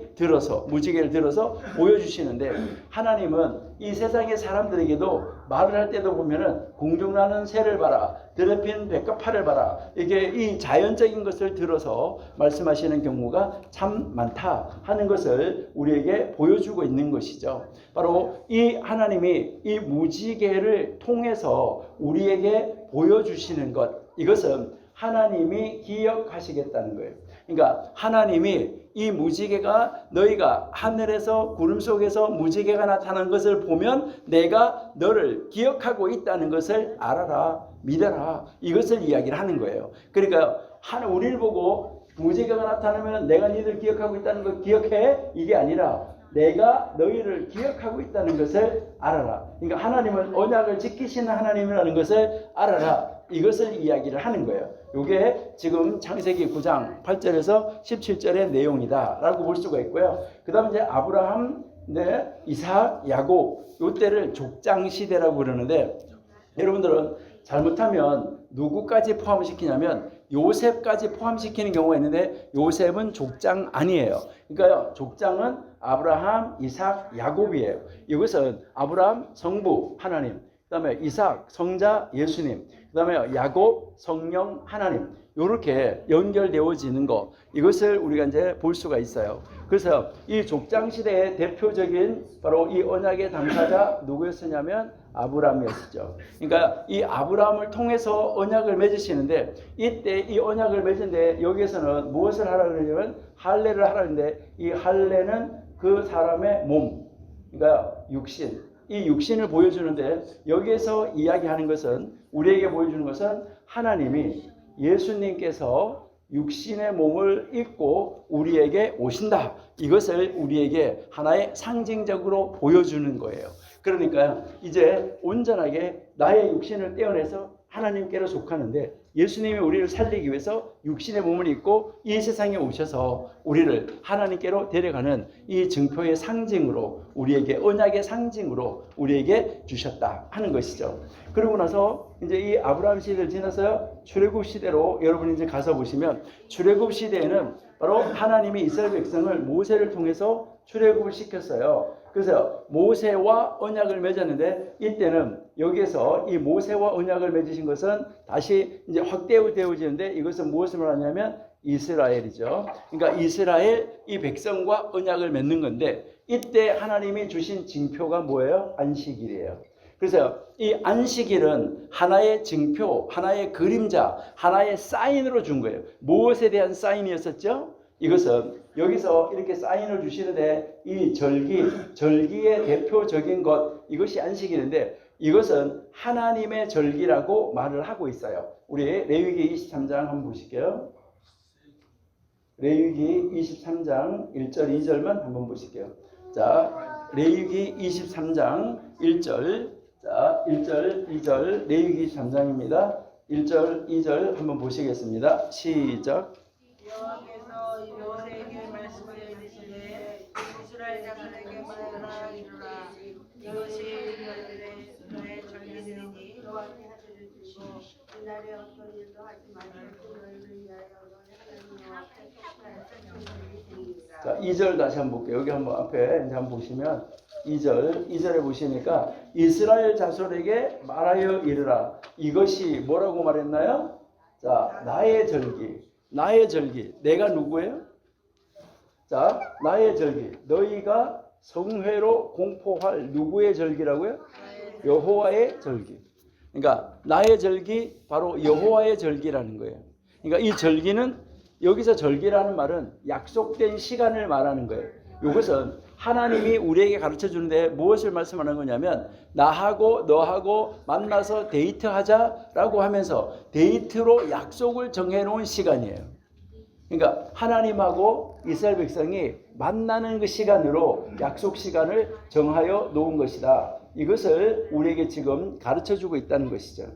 무지개를 들어서 보여주시는데 하나님은 이 세상의 사람들에게도 말을 할 때도 보면은 공중나는 새를 봐라, 드럽힌 백합화를 봐라, 이게 이 자연적인 것을 들어서 말씀하시는 경우가 참 많다 하는 것을 우리에게 보여주고 있는 것이죠. 바로 이 하나님이 이 무지개를 통해서 우리에게 보여주시는 것, 이것은 하나님이 기억하시겠다는 거예요. 그러니까 하나님이 이 무지개가 너희가 하늘에서 구름 속에서 무지개가 나타난 것을 보면 내가 너를 기억하고 있다는 것을 알아라, 믿어라, 이것을 이야기를 하는 거예요. 그러니까 우리를 보고 무지개가 나타나면 내가 너희들 기억하고 있다는 걸 기억해? 이게 아니라 내가 너희를 기억하고 있다는 것을 알아라. 그러니까 하나님은 언약을 지키시는 하나님이라는 것을 알아라. 이것을 이야기를 하는 거예요. 이게 지금 창세기 9장 8절에서 17절의 내용이다 라고 볼 수가 있고요. 그 다음에 이제 아브라함, 이삭, 야곱, 이때를 족장 시대라고 그러는데 여러분들은 잘못하면 누구까지 포함시키냐면 요셉까지 포함시키는 경우가 있는데 요셉은 족장 아니에요. 그러니까 족장은 아브라함, 이삭, 야곱이에요. 이것은 아브라함 성부 하나님, 그 다음에 이삭 성자 예수님, 그 다음에 야곱 성령 하나님, 이렇게 연결되어지는 것, 이것을 우리가 이제 볼 수가 있어요. 그래서 이 족장 시대의 대표적인 바로 이 언약의 당사자 누구였었냐면 아브라함이었죠. 그러니까 이 아브라함을 통해서 언약을 맺으시는데 이때 이 언약을 맺은데 여기에서는 무엇을 하라 그러냐면 할례를 하라는데 이 할례는 그 사람의 몸, 그러니까 육신, 이 육신을 보여주는데 여기에서 이야기하는 것은 우리에게 보여주는 것은 하나님이 예수님께서 육신의 몸을 입고 우리에게 오신다. 이것을 우리에게 하나의 상징적으로 보여주는 거예요. 그러니까 이제 온전하게 나의 육신을 떼어내서 하나님께로 속하는데 예수님이 우리를 살리기 위해서 육신의 몸을 입고 이 세상에 오셔서 우리를 하나님께로 데려가는 이 증표의 상징으로 우리에게 언약의 상징으로 우리에게 주셨다 하는 것이죠. 그러고 나서 이제 이 아브라함 시대를 지나서 출애굽 시대로 여러분이 이제 가서 보시면 출애굽 시대에는 바로 하나님이 이스라엘 백성을 모세를 통해서 출애굽을 시켰어요. 그래서 모세와 언약을 맺었는데 이때는 여기에서 이 모세와 언약을 맺으신 것은 다시 이제 확대되어지는데 이것은 무엇을 말하냐면 이스라엘이죠. 그러니까 이스라엘 이 백성과 언약을 맺는 건데 이때 하나님이 주신 징표가 뭐예요? 안식일이에요. 그래서 이 안식일은 하나의 징표, 하나의 그림자, 하나의 사인으로 준 거예요. 무엇에 대한 사인이었었죠? 이것은 여기서 이렇게 사인을 주시는데 이 절기의 대표적인 것, 이것이 안식일인데 이것은 하나님의 절기라고 말을 하고 있어요. 우리 레위기 23장 한번 보실게요. 레위기 23장 1절 2절만 한번 보실게요. 자, 레위기 23장 1절, 자 1절 2절 레위기 23장입니다. 1절 2절 한번 보시겠습니다. 시작. 여호와께서 모세에게 말씀하여 이르시되 이스라엘 자손에게 말하라 이르라 이것이 너의 절기들이니 여호와께 하시를 주시고 이날에 어떤 일도 하지 말고 너희를 위하여 너희 하나님 앞에 속하였으리이다. 자, 2절 다시 한번 볼게요. 여기 한번 앞에 이제 한번 보시면 2절에 보시니까 이스라엘 자손에게 말하여 이르라. 이것이 뭐라고 말했나요? 자, 나의 절기. 나의 절기. 내가 누구예요? 자, 나의 절기. 너희가 성회로 공포할 누구의 절기라고요? 여호와의 절기. 그러니까 나의 절기 바로 여호와의 절기라는 거예요. 그러니까 이 절기는 여기서 절기라는 말은 약속된 시간을 말하는 거예요. 이것은 하나님이 우리에게 가르쳐 주는데 무엇을 말씀하는 거냐면 나하고 너하고 만나서 데이트하자라고 하면서 데이트로 약속을 정해놓은 시간이에요. 그러니까 하나님하고 이스라엘 백성이 만나는 그 시간으로 약속 시간을 정하여 놓은 것이다. 이것을 우리에게 지금 가르쳐 주고 있다는 것이죠.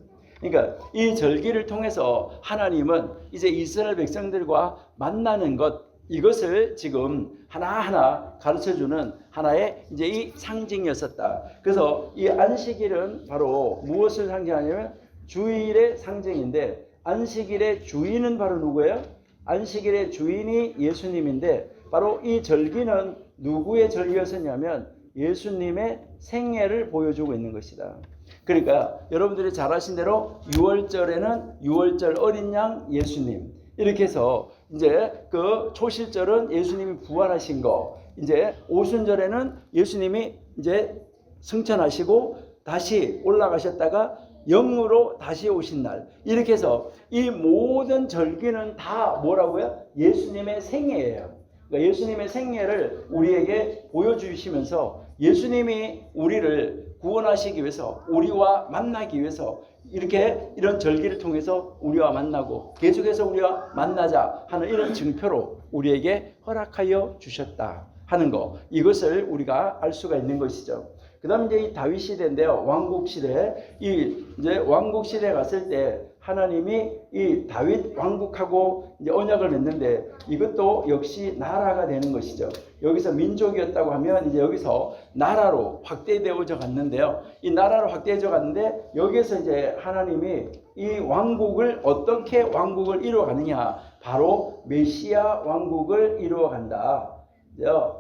그러니까 이 절기를 통해서 하나님은 이제 이스라엘 백성들과 만나는 것, 이것을 지금 하나하나 가르쳐주는 하나의 이제 이 상징이었었다. 그래서 이 안식일은 바로 무엇을 상징하냐면 주일의 상징인데 안식일의 주인은 바로 누구예요? 안식일의 주인이 예수님인데 바로 이 절기는 누구의 절기였었냐면 예수님의 생애를 보여주고 있는 것이다. 그러니까 여러분들이 잘 아신 대로 6월절에는 6월절 어린 양 예수님 이렇게 해서 이제 그 초실절은 예수님이 부활하신 거, 이제 오순절에는 예수님이 이제 승천하시고 다시 올라가셨다가 영으로 다시 오신 날, 이렇게 해서 이 모든 절기는 다 뭐라고요? 예수님의 생애예요. 그러니까 예수님의 생애를 우리에게 보여주시면서 예수님이 우리를 구원하시기 위해서, 우리와 만나기 위해서 이렇게 이런 절기를 통해서 우리와 만나고 계속해서 우리와 만나자 하는 이런 증표로 우리에게 허락하여 주셨다 하는 거, 이것을 우리가 알 수가 있는 것이죠. 그 다음 이제 이 다윗 시대인데요. 왕국 시대. 이제 왕국 시대에 갔을 때 하나님이 이 다윗 왕국하고 이제 언약을 맺는데 이것도 역시 나라가 되는 것이죠. 여기서 민족이었다고 하면 이제 여기서 나라로 확대되어져 갔는데요. 이 나라로 확대해져 갔는데 여기에서 이제 하나님이 이 왕국을 어떻게 왕국을 이루어가느냐. 바로 메시아 왕국을 이루어간다.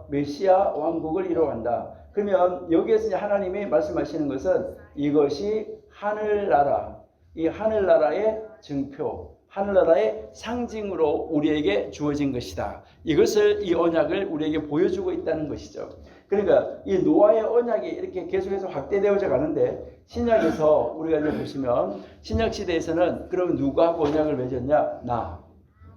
메시아 왕국을 이루어간다. 그러면 여기에서 이제 하나님이 말씀하시는 것은 이것이 하늘나라, 이 하늘나라의 증표, 하늘나라의 상징으로 우리에게 주어진 것이다. 이것을 이 언약을 우리에게 보여주고 있다는 것이죠. 그러니까 이 노아의 언약이 이렇게 계속해서 확대되어져 가는데 신약에서 우리가 이제 보시면 신약 시대에서는 그러면 누가 언약을 맺었냐? 나.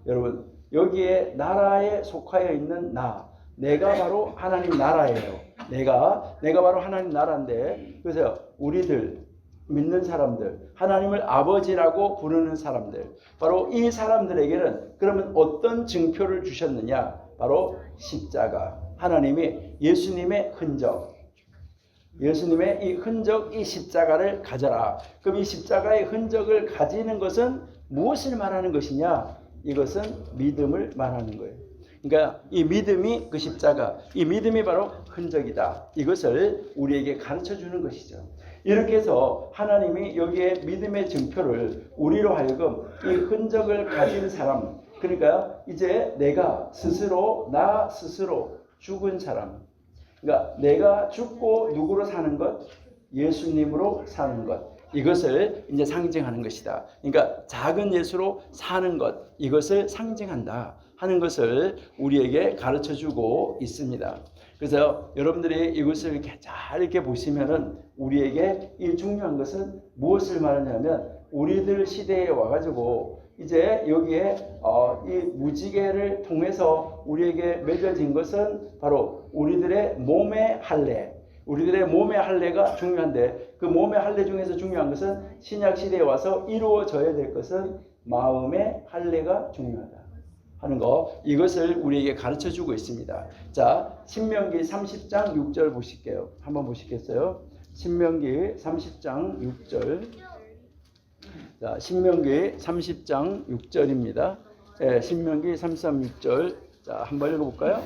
여러분 여기에 나라에 속하여 있는 나. 내가 바로 하나님 나라예요. 내가 바로 하나님 나라인데, 그래서 우리들 믿는 사람들, 하나님을 아버지라고 부르는 사람들, 바로 이 사람들에게는 그러면 어떤 증표를 주셨느냐? 바로 십자가. 하나님이 예수님의 흔적, 예수님의 이 흔적, 이 십자가를 가져라. 그럼 이 십자가의 흔적을 가지는 것은 무엇을 말하는 것이냐? 이것은 믿음을 말하는 거예요. 그러니까 이 믿음이 그 십자가, 이 믿음이 바로 흔적이다. 이것을 우리에게 가르쳐 주는 것이죠. 이렇게 해서 하나님이 여기에 믿음의 증표를 우리로 하여금 이 흔적을 가진 사람, 그러니까 이제 내가 스스로, 나 스스로 죽은 사람, 그러니까 내가 죽고 누구로 사는 것? 예수님으로 사는 것. 이것을 이제 상징하는 것이다. 그러니까 작은 예수로 사는 것, 이것을 상징한다 하는 것을 우리에게 가르쳐 주고 있습니다. 그래서 여러분들이 이것을 이렇게 잘 이렇게 보시면은 우리에게 이 중요한 것은 무엇을 말하냐면 우리들 시대에 와가지고 이제 여기에 이 무지개를 통해서 우리에게 맺어진 것은 바로 우리들의 몸의 할례. 우리들의 몸의 할례가 중요한데 그 몸의 할례 중에서 중요한 것은 신약 시대에 와서 이루어져야 될 것은 마음의 할례가 중요하다 하는 거, 이것을 우리에게 가르쳐 주고 있습니다. 자, 신명기 30장 6절 보실게요. 한번 보시겠어요? 신명기 30장 6절. 자, 신명기 30장 6절입니다. 네, 신명기 33, 6절. 자, 한번 읽어볼까요?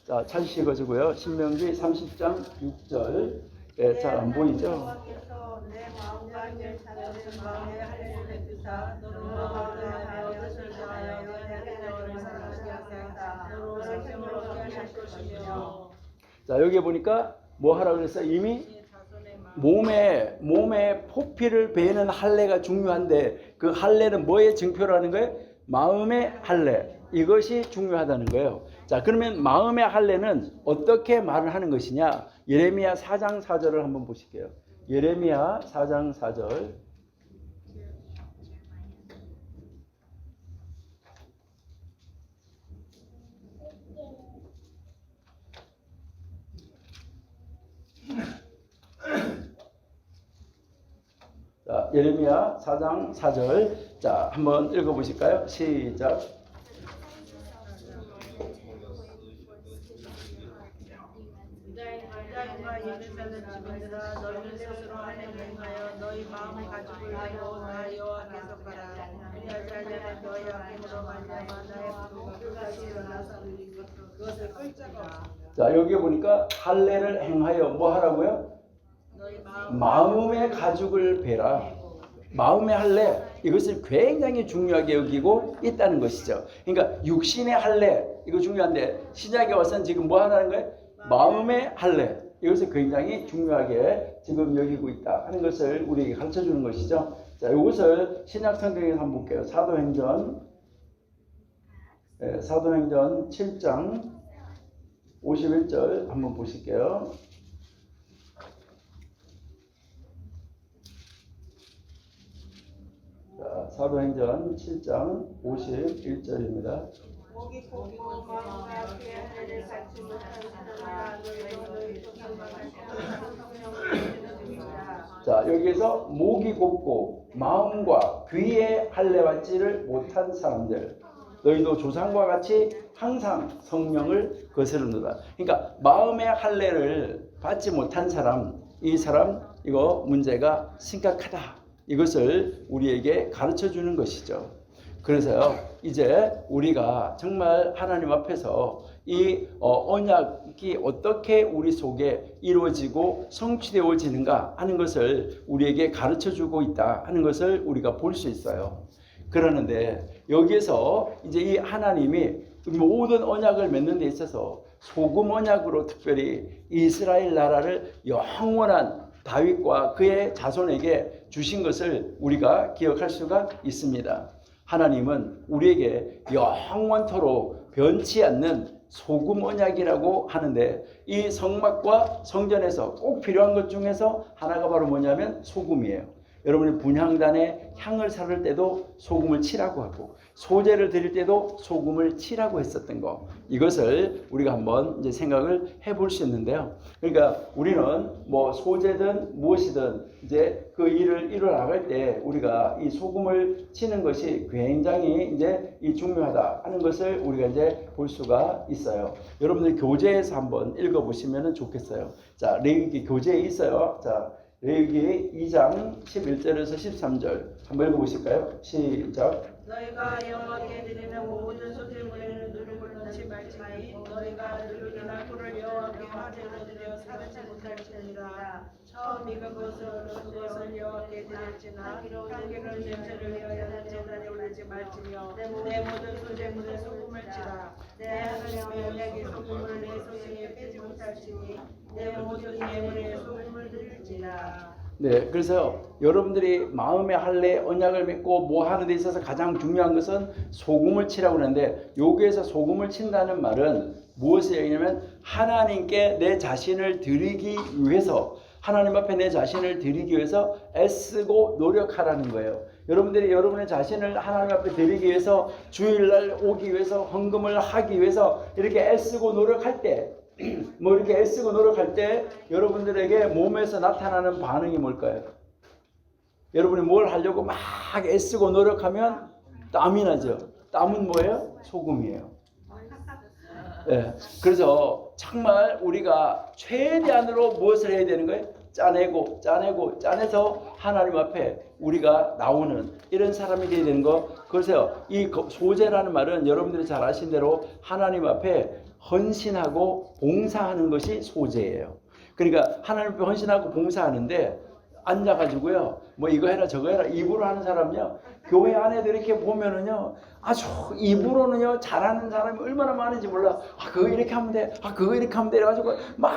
자, 찾으시고요. 신명기 30장 6절. 네, 잘 안 보이죠? 자, 여기 보니까 뭐 하라고 그랬어요? 이미 몸에 포피를 베는 할례가 중요한데 그 할례는 뭐의 증표라는 거예요? 마음의 할례, 이것이 중요하다는 거예요. 자, 그러면 마음의 할례는 어떻게 말을 하는 것이냐? 예레미야 4장 4절을 한번 보실게요. 예레미야 4장 4절. 자, 예레미야 4장 4절. 자, 한번 읽어 보실까요? 시작. 유다인과 예루살렘 집안들아 너희는 스스로 하나님을 행하여 너희 마음의 가죽을 내고 나 여호와께서 가라. 그리하지 않으면 너희 악행으로 말미암아 나의 분노가 끝까지 일어나서 그것을 끌자가. 자, 여기 보니까 할례를 행하여 뭐 하라고요? 너희 마음의 가죽을 베라. 마음의 할례, 이것을 굉장히 중요하게 여기고 있다는 것이죠. 그러니까 육신의 할례, 이거 중요한데 신약에 와서는 지금 뭐 하라는 거예요? 마음의 할례, 이것을 굉장히 중요하게 지금 여기고 있다 하는 것을 우리에게 가르쳐 주는 것이죠. 자, 이것을 신약 성경에서 한번 볼게요. 사도행전 7장 51절 한번 보실게요. 자, 사도행전 7장 51절입니다. 목이 곱고 마음과 귀에 하늘을 쌓지 못한 사람아 너희 자, 여기에서 목이 곱고 마음과 귀에 할례 받지를 못한 사람들, 너희도 조상과 같이 항상 성령을 거스르노라. 그러니까 마음의 할례를 받지 못한 사람, 이 사람 이거 문제가 심각하다. 이것을 우리에게 가르쳐 주는 것이죠. 그래서요, 이제 우리가 정말 하나님 앞에서 이 언약이 어떻게 우리 속에 이루어지고 성취되어지는가 하는 것을 우리에게 가르쳐 주고 있다 하는 것을 우리가 볼 수 있어요. 그러는데 여기에서 이제 이 하나님이 모든 언약을 맺는 데 있어서 소금 언약으로 특별히 이스라엘 나라를 영원한 다윗과 그의 자손에게 주신 것을 우리가 기억할 수가 있습니다. 하나님은 우리에게 영원토록 변치 않는 소금 언약이라고 하는데, 이 성막과 성전에서 꼭 필요한 것 중에서 하나가 바로 뭐냐면 소금이에요. 여러분이 분향단에 향을 사를 때도 소금을 치라고 하고, 소제를 드릴 때도 소금을 치라고 했었던 거, 이것을 우리가 한번 이제 생각을 해볼 수 있는데요. 그러니까 우리는 뭐 소제든 무엇이든 이제 그 일을 이루어 나갈 때 우리가 이 소금을 치는 것이 굉장히 이제 이 중요하다 하는 것을 우리가 이제 볼 수가 있어요. 여러분들 교재에서 한번 읽어보시면 좋겠어요. 자, 레위기 교재에 있어요. 자, 레위기 2장 11절에서 13절 한번 읽어보실까요? 시작. 너희가 여호와께 드리는 모든 소제물에는 누룩을 넣지 말지니 너희가 누룩이나 꿀을 여호와께 화제로 드려 사르지 못할지니라. 처음 익은 것을 여호와께 드릴지나 향기로운 냄새를 위하여 제단에 올리지 말지며 내 모든 소제물에 소금을 치라. 내 하나님의 언약의 소금을 내 소중에 빼지 못할지니 내 모든 예물에 소금을 드릴지라. 네, 그래서 여러분들이 마음의 할례 언약을 맺고 뭐 하는 데 있어서 가장 중요한 것은 소금을 치라고 하는데, 여기에서 소금을 친다는 말은 무엇을 얘기냐면 하나님께 내 자신을 드리기 위해서, 하나님 앞에 내 자신을 드리기 위해서 애쓰고 노력하라는 거예요. 여러분들이 여러분의 자신을 하나님 앞에 드리기 위해서, 주일날 오기 위해서, 헌금을 하기 위해서 이렇게 애쓰고 노력할 때, 뭐 이렇게 애쓰고 노력할 때 여러분들에게 몸에서 나타나는 반응이 뭘까요? 여러분이 뭘 하려고 막 애쓰고 노력하면 땀이 나죠. 땀은 뭐예요? 소금이에요. 네. 그래서 정말 우리가 최대한으로 무엇을 해야 되는 거예요? 짜내서 하나님 앞에 우리가 나오는 이런 사람이 되어야 되는 거. 그래서 이 소제라는 말은 여러분들이 잘 아신 대로 하나님 앞에 헌신하고 봉사하는 것이 소제예요. 그러니까 하나님 앞에 헌신하고 봉사하는데 앉아가지고요, 뭐 이거 해라 저거 해라 입으로 하는 사람요, 교회 안에도 이렇게 보면은요, 아주 입으로는요 잘하는 사람이 얼마나 많은지 몰라. 그거 이렇게 하면 돼, 그거 이렇게 하면 돼 이래가지고 막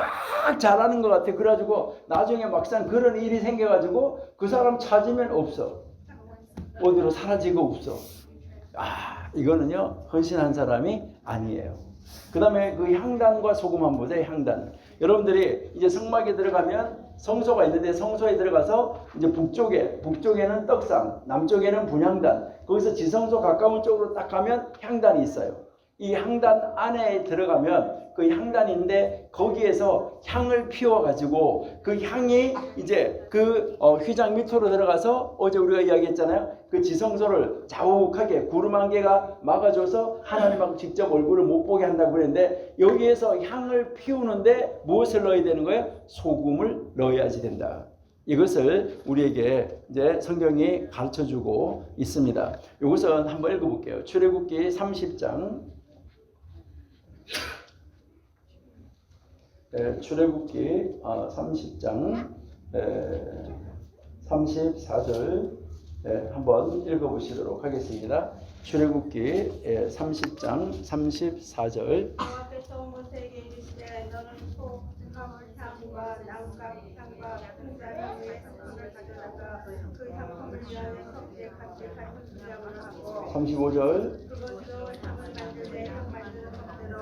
잘하는 것 같아. 그래가지고 나중에 막상 그런 일이 생겨가지고 그 사람 찾으면 없어. 어디로 사라지고 없어. 이거는요 헌신한 사람이 아니에요. 그 다음에 그 향단과 소금 한번 보세요. 향단. 여러분들이 이제 성막에 들어가면 성소가 있는데 성소에 들어가서 이제 북쪽에는 떡상, 남쪽에는 분향단. 거기서 지성소 가까운 쪽으로 딱 가면 향단이 있어요. 이 향단 안에 들어가면 그 향단인데 거기에서 향을 피워가지고 그 향이 이제 그 휘장 밑으로 들어가서 어제 우리가 이야기했잖아요. 그 지성소를 자욱하게 구름 한 개가 막아줘서 하나님하고 직접 얼굴을 못 보게 한다고 그랬는데 여기에서 향을 피우는데 무엇을 넣어야 되는 거예요? 소금을 넣어야지 된다. 이것을 우리에게 이제 성경이 가르쳐주고 있습니다. 이것은 한번 읽어볼게요. 출애굽기 30장. 출애굽기 30장 34절 한번 읽어보시도록 하겠습니다. 출애굽기 30장 34절. 여호와께서 모세에게 이르시되 너는 소금을 향과 나무가 향과 풍자를 향품을 가져다가 그 향품을 위하여 성제 같이 같은 분량을 하고 35절. 그것으로 향을 만들되 향 만드는 법대로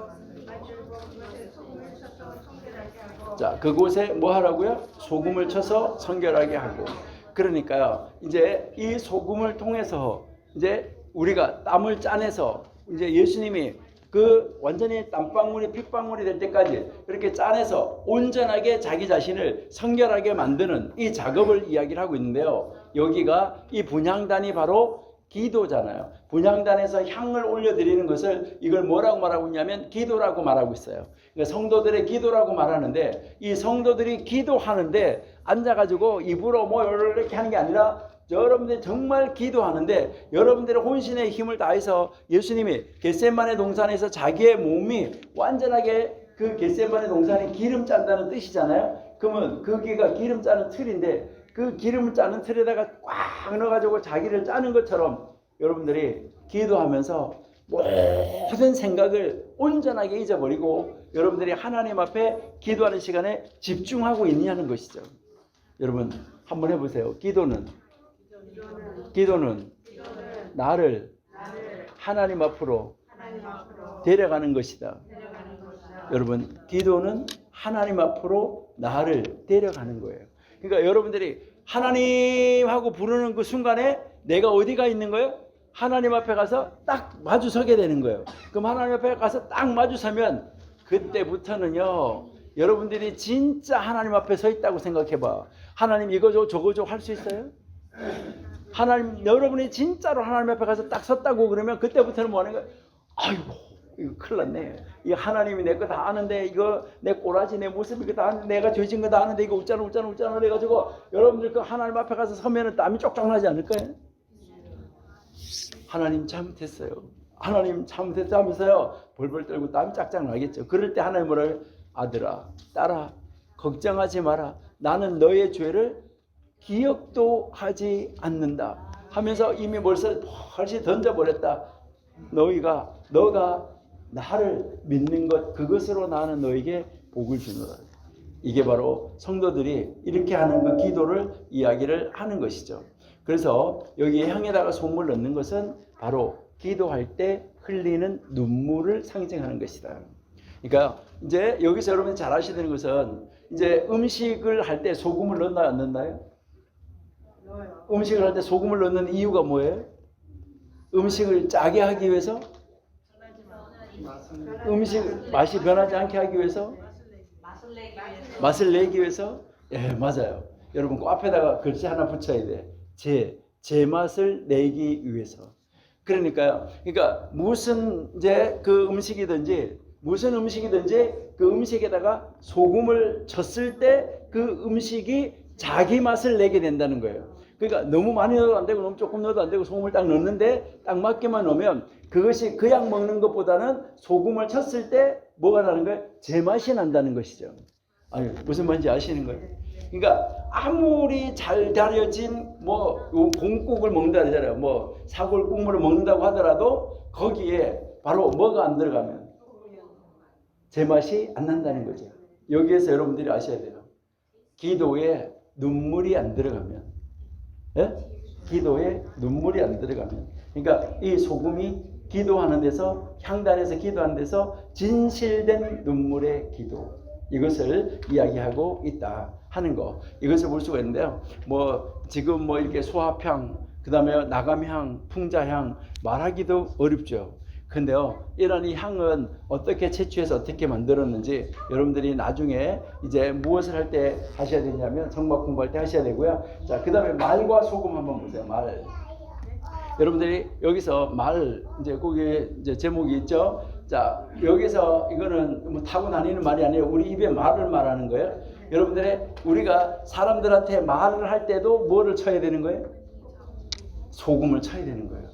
만들고 그것에 소금을 쳐서 성결하게 하고 자, 그곳에 뭐 하라고요? 소금을 쳐서 성결하게 하고. 그러니까요, 이제 이 소금을 통해서 이제 우리가 땀을 짜내서 이제 예수님이 그 완전히 땀방울이 핏방울이 될 때까지 그렇게 짜내서 온전하게 자기 자신을 성결하게 만드는 이 작업을 이야기를 하고 있는데요. 여기가 이 분향단이 바로 기도잖아요. 분향단에서 향을 올려드리는 것을 이걸 뭐라고 말하고 있냐면 기도라고 말하고 있어요. 그러니까 성도들의 기도라고 말하는데 이 성도들이 기도하는데 앉아가지고 입으로 뭐 이렇게 하는 게 아니라 여러분들이 정말 기도하는데 여러분들의 혼신의 힘을 다해서 예수님이 겟세마네 동산에서 자기의 몸이 완전하게 그 겟세마네 동산에 기름 짠다는 뜻이잖아요. 그러면 거기가 기름 짜는 틀인데 그 기름을 짜는 틀에다가 꽉 넣어가지고 자기를 짜는 것처럼 여러분들이 기도하면서 모든 생각을 온전하게 잊어버리고 여러분들이 하나님 앞에 기도하는 시간에 집중하고 있냐는 것이죠. 여러분 한번 해보세요. 기도는 나를 하나님 앞으로 데려가는 것이다. 여러분 기도는 하나님 앞으로 나를 데려가는 거예요. 그러니까 여러분들이 하나님 하고 부르는 그 순간에 내가 어디가 있는 거예요? 하나님 앞에 가서 딱 마주서게 되는 거예요. 그럼 하나님 앞에 가서 딱 마주서면 그때부터는요 여러분들이 진짜 하나님 앞에 서 있다고 생각해봐. 하나님 이거죠 저거죠 할 수 있어요? 하나님 여러분이 진짜로 하나님 앞에 가서 딱 섰다고 그러면 그때부터는 뭐 하는 거예요? 아이고 이거 큰일 났네. 이 하나님이 내 거 다 아는데 이거 내 꼬라지 내 모습 이거 다 아는데 내가 죄진 거 다 아는데 이거 웃잖아 해가지고 여러분들 그 하나님 앞에 가서 서면은 땀이 쪽쪽 나지 않을까요? 하나님 잘못했어요. 하나님 잘못했다 하면서요 벌벌 떨고 땀이 짝짝 나겠죠. 그럴 때 하나님 뭐라 해요? 아들아 딸아 걱정하지 마라. 나는 너의 죄를 기억도 하지 않는다 하면서 이미 벌써 벌써 던져버렸다. 너가 나를 믿는 것 그것으로 나는 너에게 복을 주노라. 이게 바로 성도들이 이렇게 하는 그 기도를 이야기를 하는 것이죠. 그래서 여기에 향에다가 소금을 넣는 것은 바로 기도할 때 흘리는 눈물을 상징하는 것이다. 그러니까 이제 여기서 여러분이 잘 아셔야 되는 것은 이제 음식을 할 때 소금을 넣나요 안 넣나요? 음식을 할 때 소금을 넣는 이유가 뭐예요? 음식을 짜게 하기 위해서? 음식 맛이 변하지 않게 하기 위해서? 맛을 내기 위해서? 예, 맞아요. 여러분 그 앞에다가 글씨 하나 붙여야 돼. 제 맛을 내기 위해서. 그러니까 무슨 이제 그 음식이든지 그 음식에다가 소금을 쳤을 때 그 음식이 자기 맛을 내게 된다는 거예요. 그러니까 너무 많이 넣어도 안 되고 너무 조금 넣어도 안 되고 소금을 딱 넣는데 딱 맞게만 넣으면 그것이 그냥 먹는 것보다는 소금을 쳤을 때 뭐가 나는 거예요? 제맛이 난다는 것이죠. 아니 무슨 말인지 아시는 거예요? 그러니까 아무리 잘 다려진 뭐 공국을 먹는다 그러잖아요. 뭐 사골 국물을 먹는다고 하더라도 거기에 바로 뭐가 안 들어가면 제맛이 안 난다는 거죠. 여기에서 여러분들이 아셔야 돼요. 기도에 눈물이 안 들어가면 기도에 눈물이 안 들어가면 그러니까 이 소금이 기도하는 데서, 향단에서 기도하는 데서 진실된 눈물의 기도, 이것을 이야기하고 있다 하는 거, 이것을 볼 수가 있는데요. 뭐 지금 뭐 이렇게 소합향, 그 다음에 나감향, 풍자향 말하기도 어렵죠. 근데요, 이런 이 향은 어떻게 채취해서 어떻게 만들었는지 여러분들이 나중에 이제 무엇을 할 때 하셔야 되냐면 성막 공부할 때 하셔야 되고요. 자, 그 다음에 말과 소금 한번 보세요. 말. 여러분들이 여기서 말, 이제 거기에 이제 제목이 있죠. 자, 여기서 이거는 뭐 타고 다니는 말이 아니에요. 우리 입에 말을 말하는 거예요. 여러분들의 우리가 사람들한테 말을 할 때도 뭐를 쳐야 되는 거예요? 소금을 쳐야 되는 거예요.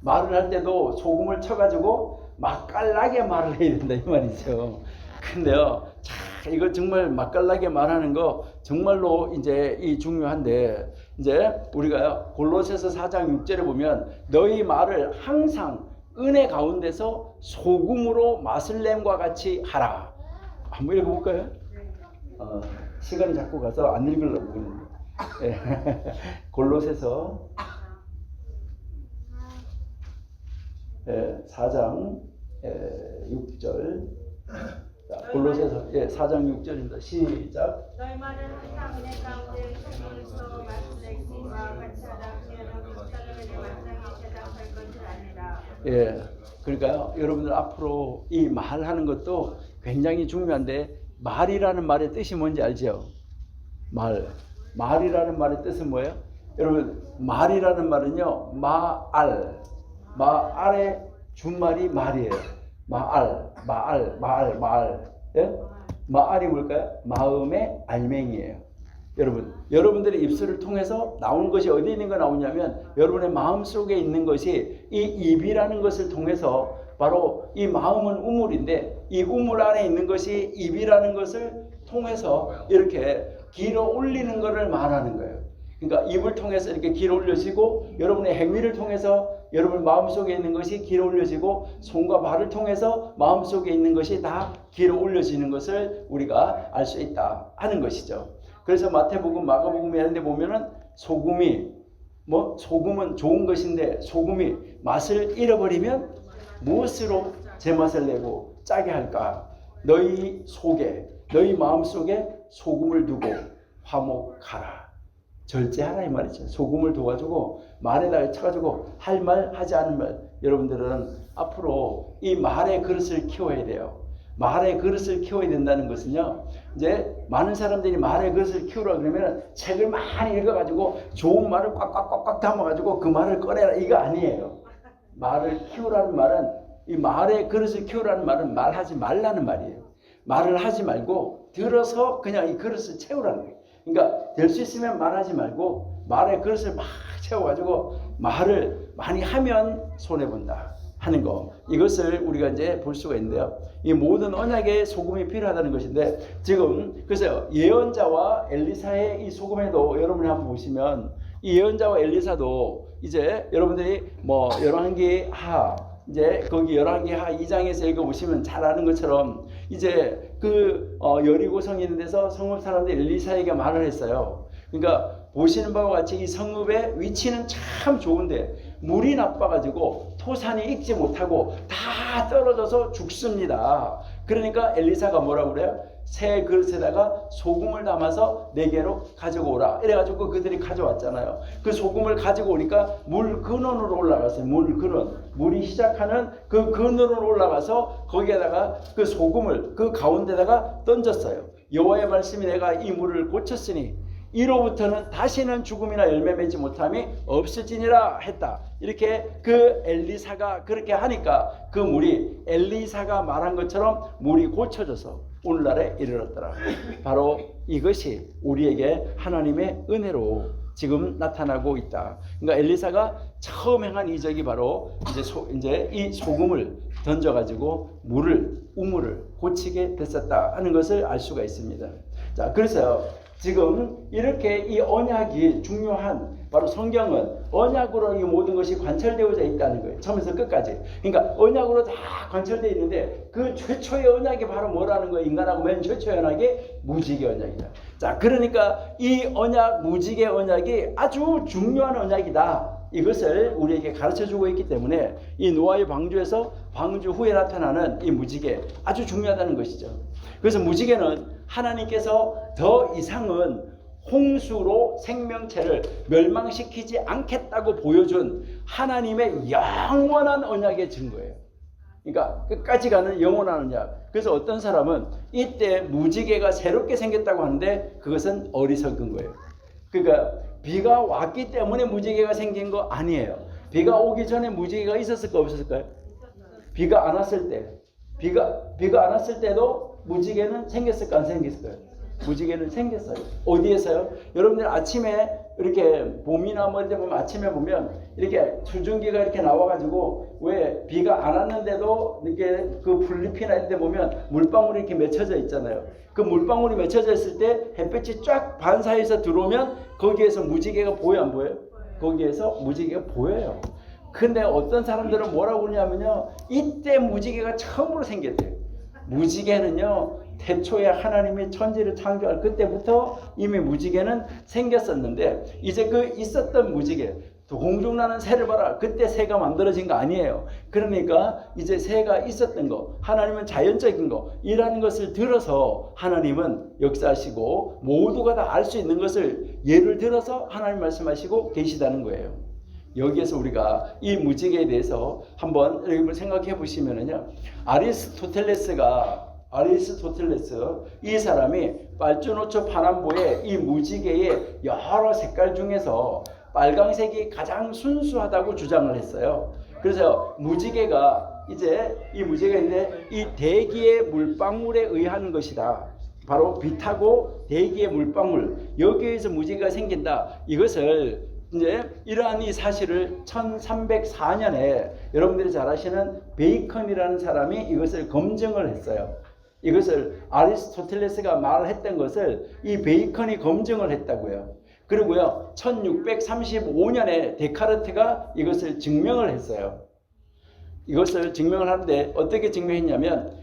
말을 할 때도 소금을 쳐가지고 맛깔나게 말을 해야 된다 이 말이죠. 근데요, 자, 이거 정말 맛깔나게 말하는 거 정말로 이제 이 중요한데, 이제 우리가요 골로새서 4장 6절에 보면 너희 말을 항상 은혜 가운데서 소금으로 맛을 냄과 같이 하라. 한번 읽어볼까요? 시간이 자꾸 가서 안 읽으려고 그러는데. 골로새서 4장 6절. 골로새서 4장 6절입니다. 시작. 너희 말은 항상 은혜 가운데 소금으로 맛을 내기와 같이 하라. 그러면 그리스도의 완전히 대답할 것을 아니라. 그러니까요, 여러분들 앞으로 이 말하는 것도 굉장히 중요한데, 말이라는 말의 뜻이 뭔지 알죠? 말이라는 말의 뜻은 뭐예요? 여러분, 말이라는 말은요, 마알의 준말이 말이에요. 마알. 예? 마알이 뭘까요? 마음의 알맹이에요. 여러분들의 입술을 통해서 나오는 것이 어디 있는 거 나오냐면 여러분의 마음 속에 있는 것이 이 입이라는 것을 통해서, 바로 이 마음은 우물인데 이 우물 안에 있는 것이 입이라는 것을 통해서 이렇게 길어 올리는 것을 말하는 거예요. 그러니까 입을 통해서 이렇게 길어 올려지고, 여러분의 행위를 통해서 여러분 마음속에 있는 것이 길어 올려지고, 손과 발을 통해서 마음속에 있는 것이 다 길어 올려지는 것을 우리가 알 수 있다 하는 것이죠. 그래서 마태복음, 마가복음 이런 데 보면은 소금은 좋은 것인데 소금이 맛을 잃어버리면 무엇으로 제맛을 내고 짜게 할까? 너희 마음속에 소금을 두고 화목하라. 절제하라 이 말이죠. 소금을 둬가지고 말에다가 쳐가지고 할 말 하지 않은 말. 여러분들은 앞으로 이 말의 그릇을 키워야 돼요. 말의 그릇을 키워야 된다는 것은요, 이제 많은 사람들이 말의 그릇을 키우라 그러면 책을 많이 읽어가지고 좋은 말을 꽉꽉꽉꽉 담아가지고 그 말을 꺼내라, 이거 아니에요. 말을 키우라는 말은, 이 말의 그릇을 키우라는 말은 말하지 말라는 말이에요. 말을 하지 말고 들어서 그냥 이 그릇을 채우라는 거예요. 그러니까 될 수 있으면 말하지 말고 말의 그릇을 막 채워가지고 말을 많이 하면 손해본다 하는 거, 이것을 우리가 이제 볼 수가 있는데요. 이 모든 언약에 소금이 필요하다는 것인데, 지금 그래서 예언자와 엘리사의 이 소금에도 여러분이 한번 보시면, 이 예언자와 엘리사도 이제 여러분들이 뭐 열왕기하, 이제 거기 열왕기하 2장에서 읽어보시면 잘 아는 것처럼 이제 그 여리고성에 있는 데서 성읍 사람들이 엘리사에게 말을 했어요. 그러니까 보시는 바와 같이 이 성읍의 위치는 참 좋은데 물이 나빠가지고 토산이 익지 못하고 다 떨어져서 죽습니다. 그러니까 엘리사가 뭐라고 그래요? 새 그릇에다가 소금을 담아서 4개로 가지고 오라. 이래가지고 그들이 가져왔잖아요. 그 소금을 가지고 오니까 물 근원으로 올라갔어요. 물 근원. 물이 시작하는 그 근원으로 올라가서 거기에다가 그 소금을 그 가운데다가 던졌어요. 여호와의 말씀이 내가 이 물을 고쳤으니 이로부터는 다시는 죽음이나 열매 맺지 못함이 없을지니라 했다. 이렇게 그 엘리사가 그렇게 하니까 그 물이 엘리사가 말한 것처럼 물이 고쳐져서 오늘날에 이르렀더라. 바로 이것이 우리에게 하나님의 은혜로 지금 나타나고 있다. 그러니까 엘리사가 처음 행한 이적이 바로 이제 이 소금을 던져가지고 우물을 고치게 됐었다 하는 것을 알 수가 있습니다. 자, 그래서 지금 이렇게 이 언약이 중요한, 바로 성경은 언약으로 이 모든 것이 관철되어져 있다는 거예요. 처음에서 끝까지. 그러니까 언약으로 다 관철되어 있는데 그 최초의 언약이 바로 뭐라는 거예요? 인간하고 맨 최초의 언약이 무지개 언약이다. 자, 그러니까 이 언약, 무지개 언약이 아주 중요한 언약이다 이것을 우리에게 가르쳐주고 있기 때문에 이 노아의 방주에서 방주 후에 나타나는 이 무지개 아주 중요하다는 것이죠. 그래서 무지개는 하나님께서 더 이상은 홍수로 생명체를 멸망시키지 않겠다고 보여준 하나님의 영원한 언약의 증거예요. 그러니까 끝까지 가는 영원한 언약. 그래서 어떤 사람은 이때 무지개가 새롭게 생겼다고 하는데 그것은 어리석은 거예요. 그러니까 비가 왔기 때문에 무지개가 생긴 거 아니에요. 비가 오기 전에 무지개가 있었을까 없었을까요? 비가 안 왔을 때, 비가 안 왔을 때도 무지개는 생겼을까 안 생겼을까요? 무지개는 생겼어요. 어디에서요? 여러분들 아침에 이렇게 봄이나 뭐 이렇게 보면 아침에 보면 이렇게 수증기가 이렇게 나와가지고 왜 비가 안 왔는데도 이렇게 그 풀잎이나 이런 데 보면 물방울이 이렇게 맺혀져 있잖아요. 그 물방울이 맺혀져 있을 때 햇빛이 쫙 반사해서 들어오면 거기에서 무지개가 보여 안 보여요? 거기에서 무지개가 보여요. 근데 어떤 사람들은 뭐라고 그러냐면요, 이때 무지개가 처음으로 생겼대요. 무지개는요, 태초에 하나님이 천지를 창조할 그때부터 이미 무지개는 생겼었는데, 이제 그 있었던 무지개, 공중나는 새를 봐라, 그때 새가 만들어진 거 아니에요. 그러니까 이제 새가 있었던 거, 하나님은 자연적인 거, 이라는 것을 들어서 하나님은 역사하시고 모두가 다 알 수 있는 것을 예를 들어서 하나님 말씀하시고 계시다는 거예요. 여기에서 우리가 이 무지개에 대해서 한번 여러분 생각해 보시면은요, 아리스토텔레스 이 사람이 빨주노초 파남보의 이 무지개의 여러 색깔 중에서 빨강색이 가장 순수하다고 주장을 했어요. 그래서 무지개가 이제 이 무지개인데 이 대기의 물방울에 의한 것이다. 바로 빛하고 대기의 물방울, 여기에서 무지개가 생긴다. 이것을 이제 이러한 이 사실을 1304년에 여러분들이 잘 아시는 베이컨이라는 사람이 이것을 검증을 했어요. 이것을 아리스토텔레스가 말했던 것을 이 베이컨이 검증을 했다고요. 그리고요, 1635년에 데카르트가 이것을 증명을 했어요. 이것을 증명을 하는데 어떻게 증명했냐면,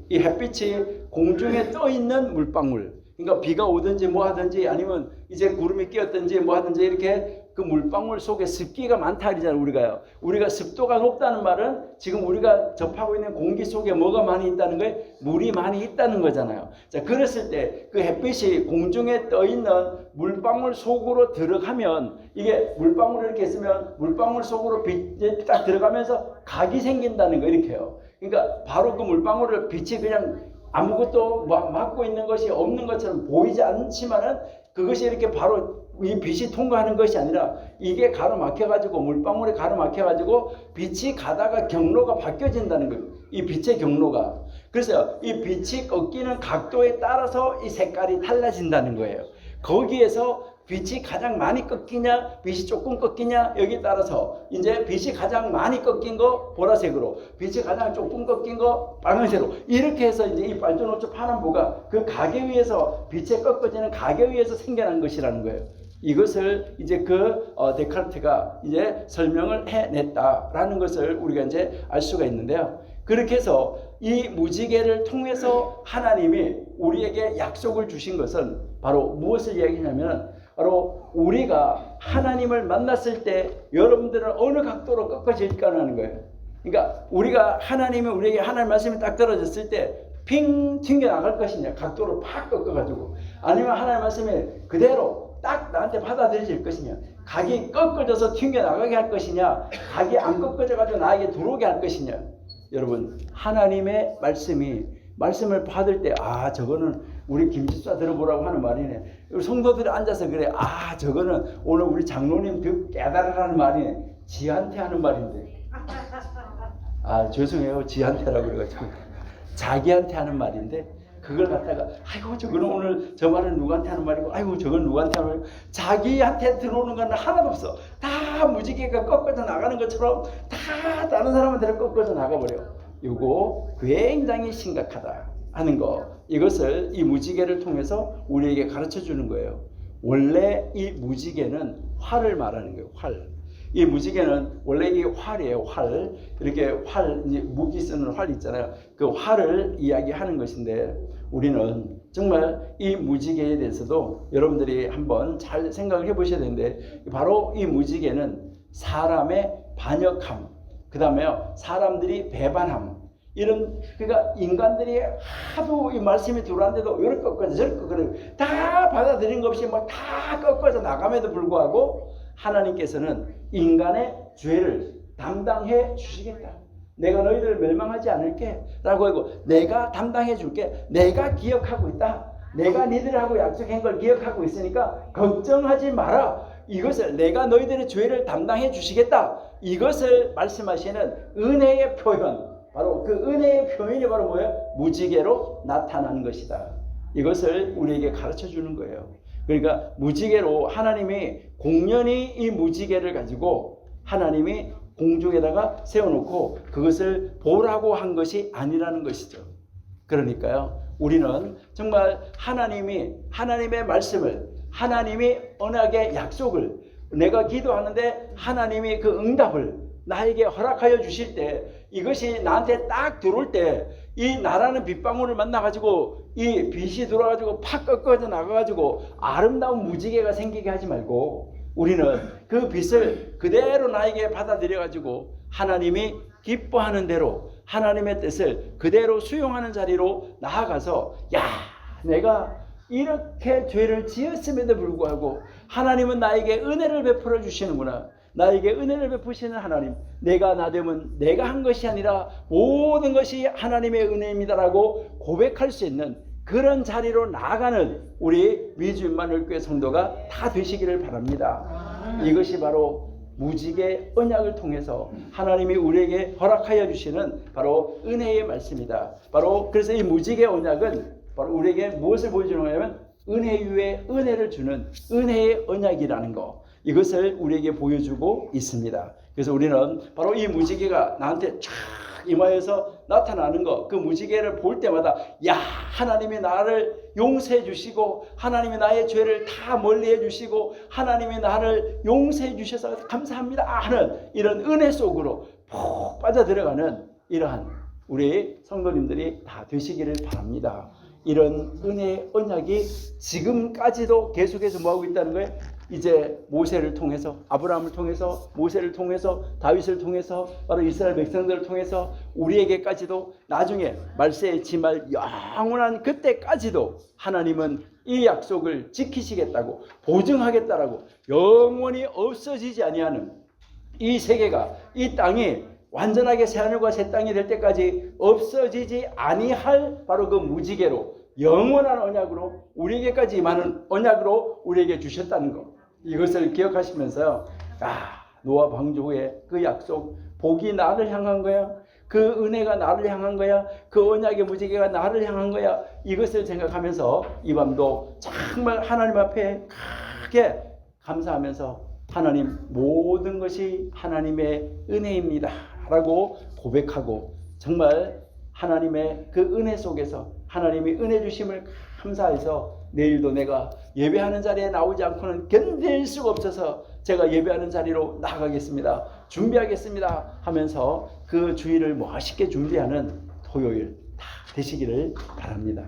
이 햇빛이 공중에 떠 있는 물방울, 그러니까 비가 오든지 뭐 하든지 아니면 이제 구름이 끼었든지 뭐 하든지 이렇게 그 물방울 속에 습기가 많다 그러잖아요. 우리가 습도가 높다는 말은 지금 우리가 접하고 있는 공기 속에 뭐가 많이 있다는 거예요? 물이 많이 있다는 거잖아요. 자, 그랬을 때 그 햇빛이 공중에 떠 있는 물방울 속으로 들어가면, 이게 물방울을 이렇게 있으면 물방울 속으로 빛이 딱 들어가면서 각이 생긴다는 거, 이렇게요. 그러니까 바로 그 물방울을 빛이 그냥 아무것도 막고 있는 것이 없는 것처럼 보이지 않지만은 그것이 이렇게 바로 이 빛이 통과하는 것이 아니라 이게 가로막혀가지고, 물방울이 가로막혀가지고 빛이 가다가 경로가 바뀌어진다는 거예요. 이 빛의 경로가. 그래서 이 빛이 꺾이는 각도에 따라서 이 색깔이 달라진다는 거예요. 거기에서 빛이 가장 많이 꺾이냐, 빛이 조금 꺾이냐, 여기에 따라서 이제 빛이 가장 많이 꺾인 거 보라색으로, 빛이 가장 조금 꺾인 거 빨간색으로, 이렇게 해서 이제 이 빨주노초 파남보가 그 가계 위에서, 빛에 꺾어지는 가계 위에서 생겨난 것이라는 거예요. 이것을 이제 데카르트가 이제 설명을 해냈다라는 것을 우리가 이제 알 수가 있는데요. 그렇게 해서 이 무지개를 통해서 하나님이 우리에게 약속을 주신 것은 바로 무엇을 이야기하냐면, 바로 우리가 하나님을 만났을 때 여러분들은 어느 각도로 꺾어질까 하는 거예요. 그러니까 우리가 하나님이 우리에게 하나님 말씀이 딱 떨어졌을 때 핑 튕겨 나갈 것이냐, 각도로 팍 꺾어가지고, 아니면 하나님 말씀이 그대로 딱 나한테 받아들여질 것이냐, 각이 꺾어져서 튕겨 나가게 할 것이냐, 각이 안 꺾어져가지고 나에게 들어오게 할 것이냐. 여러분, 하나님의 말씀을 받을 때, 아, 저거는 우리 김집사 들어보라고 하는 말이네. 성도들이 앉아서 그래, 아, 저거는 오늘 우리 장로님 깨달으라는 말이네. 지한테 하는 말인데. 아, 죄송해요. 지한테라고 그래가지고. 자기한테 하는 말인데, 그걸 갖다가, 아이고, 저거는 오늘 저 말은 누구한테 하는 말이고, 아이고, 저건 누구한테 하는 말이고, 자기한테 들어오는 건 하나도 없어. 다 무지개가 꺾어져 나가는 것처럼 다 다른 사람한테 꺾어져 나가버려. 이거 굉장히 심각하다 하는 거, 이것을 이 무지개를 통해서 우리에게 가르쳐 주는 거예요. 원래 이 무지개는 활을 말하는 거예요. 활. 이 무지개는 원래 이 활이에요. 활. 이렇게 활, 이제 무기 쓰는 활 있잖아요. 그 활을 이야기하는 것인데 우리는 정말 이 무지개에 대해서도 여러분들이 한번 잘 생각을 해보셔야 되는데 바로 이 무지개는 사람의 반역함, 그 다음에요 사람들이 배반함, 이런 그러니까 인간들이 하도 이 말씀이 들어왔는데도 이렇게 꺾어져 저렇게 꺾어져 다 받아들인 것 없이 막 다 꺾어져 나감에도 불구하고 하나님께서는 인간의 죄를 담당해 주시겠다. 내가 너희들을 멸망하지 않을게 라고 하고 내가 담당해 줄게. 내가 기억하고 있다. 내가 니들하고 약속한 걸 기억하고 있으니까 걱정하지 마라. 이것을 내가 너희들의 죄를 담당해 주시겠다. 이것을 말씀하시는 은혜의 표현, 바로 그 은혜의 표현이 바로 뭐예요? 무지개로 나타나는 것이다. 이것을 우리에게 가르쳐 주는 거예요. 그러니까 무지개로 하나님이 공연히 이 무지개를 가지고 하나님이 공중에다가 세워놓고 그것을 보라고 한 것이 아니라는 것이죠. 그러니까요 우리는 정말 하나님이 하나님의 말씀을, 하나님이 언약의 약속을, 내가 기도하는데 하나님이 그 응답을 나에게 허락하여 주실 때, 이것이 나한테 딱 들어올 때 이 나라는 빗방울을 만나가지고 이 빛이 들어와가지고 팍 꺾어져 나가가지고 아름다운 무지개가 생기게 하지 말고 우리는 그 빛을 그대로 나에게 받아들여가지고 하나님이 기뻐하는 대로 하나님의 뜻을 그대로 수용하는 자리로 나아가서, 야, 내가 이렇게 죄를 지었음에도 불구하고 하나님은 나에게 은혜를 베풀어 주시는구나. 나에게 은혜를 베푸시는 하나님, 내가 나되면 내가 한 것이 아니라 모든 것이 하나님의 은혜입니다라고 고백할 수 있는 그런 자리로 나아가는 우리 위주임마누엘교회 성도가 다 되시기를 바랍니다. 이것이 바로 무지개 언약을 통해서 하나님이 우리에게 허락하여 주시는 바로 은혜의 말씀이다. 바로 그래서 이 무지개 언약은 바로 우리에게 무엇을 보여주는 거냐면 은혜 위에 은혜를 주는 은혜의 언약이라는 거, 이것을 우리에게 보여주고 있습니다. 그래서 우리는 바로 이 무지개가 나한테 쫙 임하여서 나타나는 것, 그 무지개를 볼 때마다 야, 하나님이 나를 용서해 주시고 하나님이 나의 죄를 다 멀리해 주시고 하나님이 나를 용서해 주셔서 감사합니다 하는 이런 은혜 속으로 푹 빠져들어가는 이러한 우리 성도님들이 다 되시기를 바랍니다. 이런 은혜의 언약이 지금까지도 계속해서 뭐하고 있다는 거예요? 이제 모세를 통해서, 아브라함을 통해서, 모세를 통해서, 다윗을 통해서, 바로 이스라엘 백성들을 통해서 우리에게까지도 나중에 말세에 임할 영원한 그때까지도 하나님은 이 약속을 지키시겠다고, 보증하겠다라고, 영원히 없어지지 아니하는 이 세계가, 이 땅이 완전하게 새하늘과 새 땅이 될 때까지 없어지지 아니할 바로 그 무지개로, 영원한 언약으로, 우리에게까지 임하는 언약으로 우리에게 주셨다는 것, 이것을 기억하시면서요, 노아 방주의 그 약속, 복이 나를 향한 거야, 그 은혜가 나를 향한 거야, 그 언약의 무지개가 나를 향한 거야, 이것을 생각하면서 이 밤도 정말 하나님 앞에 크게 감사하면서 하나님, 모든 것이 하나님의 은혜입니다 라고 고백하고, 정말 하나님의 그 은혜 속에서 하나님이 은혜 주심을 감사해서 내일도 내가 예배하는 자리에 나오지 않고는 견딜 수가 없어서 제가 예배하는 자리로 나가겠습니다, 준비하겠습니다 하면서 그 주일을 멋있게 준비하는 토요일 다 되시기를 바랍니다.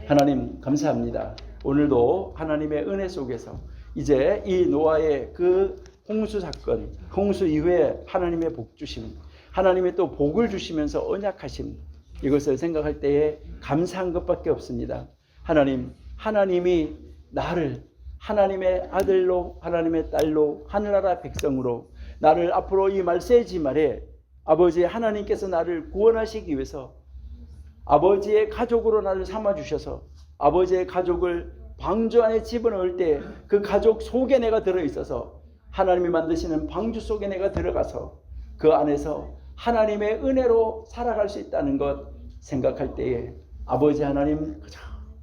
하나님 감사합니다. 오늘도 하나님의 은혜 속에서 이제 이 노아의 그 홍수 사건, 홍수 이후에 하나님의 복 주심, 하나님의 또 복을 주시면서 언약하심, 이것을 생각할 때에 감사한 것밖에 없습니다. 하나님, 하나님이 나를 하나님의 아들로, 하나님의 딸로, 하늘나라 백성으로 나를 앞으로 이 말세지 말에 아버지 하나님께서 나를 구원하시기 위해서 아버지의 가족으로 나를 삼아주셔서 아버지의 가족을 방주 안에 집어넣을 때 그 가족 속에 내가 들어있어서 하나님이 만드시는 방주 속에 내가 들어가서 그 안에서 하나님의 은혜로 살아갈 수 있다는 것 생각할 때에 아버지 하나님,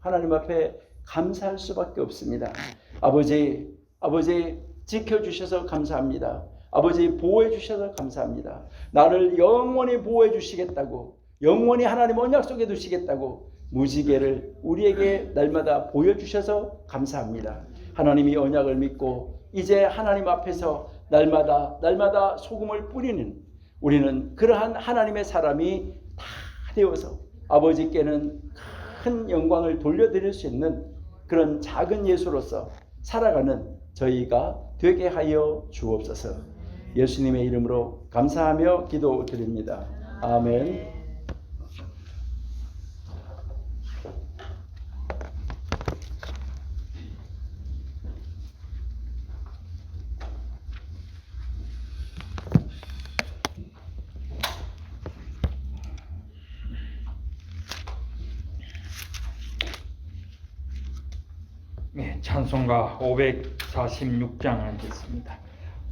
하나님 앞에 감사할 수밖에 없습니다. 아버지 지켜주셔서 감사합니다. 아버지 보호해 주셔서 감사합니다. 나를 영원히 보호해 주시겠다고, 영원히 하나님 언약 속에 두시겠다고 무지개를 우리에게 날마다 보여주셔서 감사합니다. 하나님이 언약을 믿고 이제 하나님 앞에서 날마다 소금을 뿌리는 우리는 그러한 하나님의 사람이 다 되어서 아버지께는 큰 영광을 돌려드릴 수 있는 그런 작은 예수로서 살아가는 저희가 되게 하여 주옵소서. 예수님의 이름으로 감사하며 기도드립니다. 아멘. 네, 찬송가 546장 하겠습니다.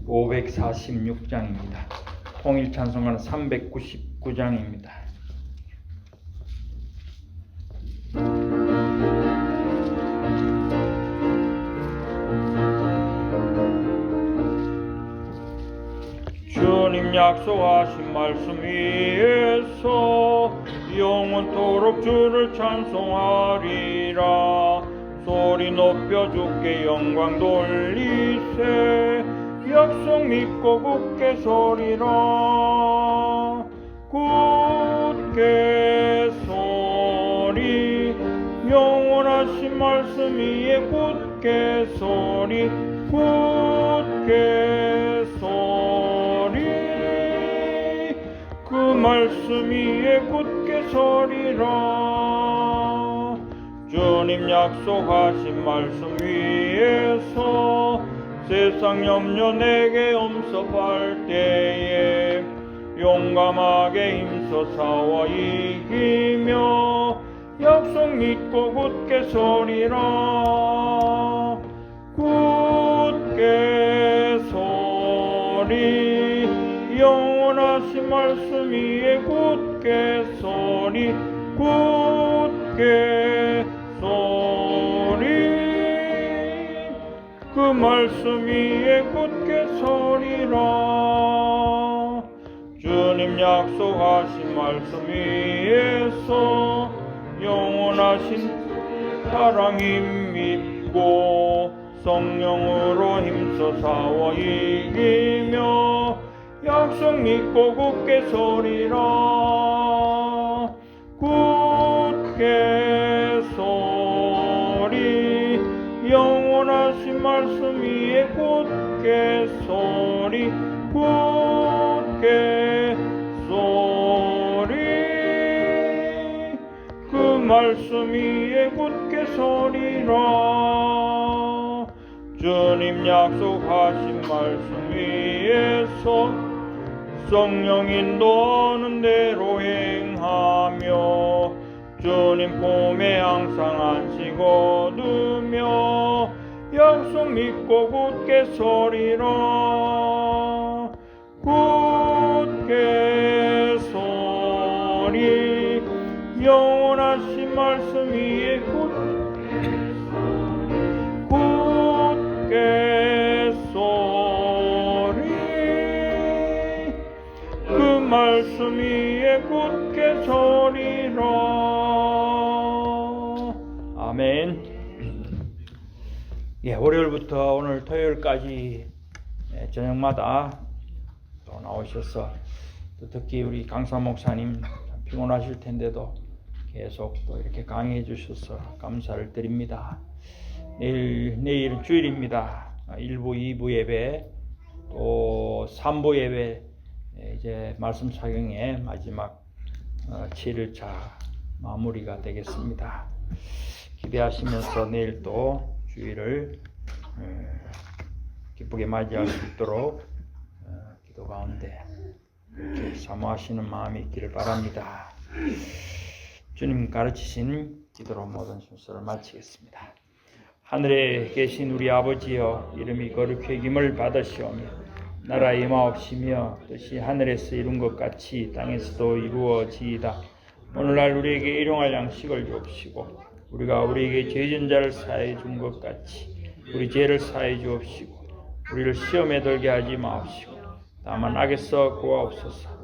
546장입니다. 통일 찬송가는 399장입니다. 주님 약속하신 말씀 위에서 영원토록 주를 찬송하리라. 소리 높여 주께 영광 돌리세. 약속 믿고 굳게 서리라. 굳게 서리. 영원하신 말씀 위에 굳게 서리. 굳게 서리. 그 말씀 위에 굳게 서리라. 주님 약속하신 말씀 위에서 세상 염려 내게 엄습할 때에 용감하게 힘써 싸워 이기며 약속 믿고 굳게 서리라. 굳게 서리. 영원하신 말씀 위에 굳게 서리. 굳게 서리. 그 말씀 위에 굳게 서리라. 주님 약속하신 말씀 위에서 영원하신 사랑 힘 믿고 성령으로 힘써 싸워 이기며 약속 믿고 굳게 서리라. 굳게 서리. 영원하신 말씀 위에 굳게 서리. 굳게 서리. 그 말씀 위에 굳게 서리라. 주님 약속하신 말씀 위에서 성령 인도하는 대로 행하며 주님 품에 항상 안식 얻으며 약속 믿고 굳게 서리라. 굳게 서리. 영원하신 말씀 위에 굳게 서리. 그 말씀 위에 굳게 서리라. 아멘. 예, 월요일부터 오늘 토요일까지 저녁마다 또 나오셔서 또 특히 우리 강사 목사님 피곤하실 텐데도 계속 또 이렇게 강의해 주셔서 감사를 드립니다. 내일은 주일입니다. 1부, 2부 예배, 또 3부 예배, 이제 말씀 착용의 마지막 7일차 마무리가 되겠습니다. 기대하시면서 내일 또 주일을 기쁘게 맞이할 수 있도록 기도 가운데 이렇게 사모하시는 마음이 있기를 바랍니다. 주님 가르치신 기도로 모든 순서를 마치겠습니다. 하늘에 계신 우리 아버지여, 이름이 거룩히 여김을 받으시오며 나라 임하옵시며 뜻이 하늘에서 이룬 것 같이 땅에서도 이루어지이다. 오늘날 우리에게 일용할 양식을 주옵시고 우리가 우리에게 죄진 자를 사해 준 것 같이 우리 죄를 사해 주옵시고 우리를 시험에 들게 하지 마옵시고 다만 악에서 구하옵소서.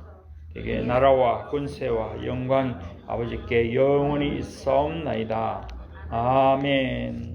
대개 나라와 권세와 영광이 아버지께 영원히 있사옵나이다. 아멘.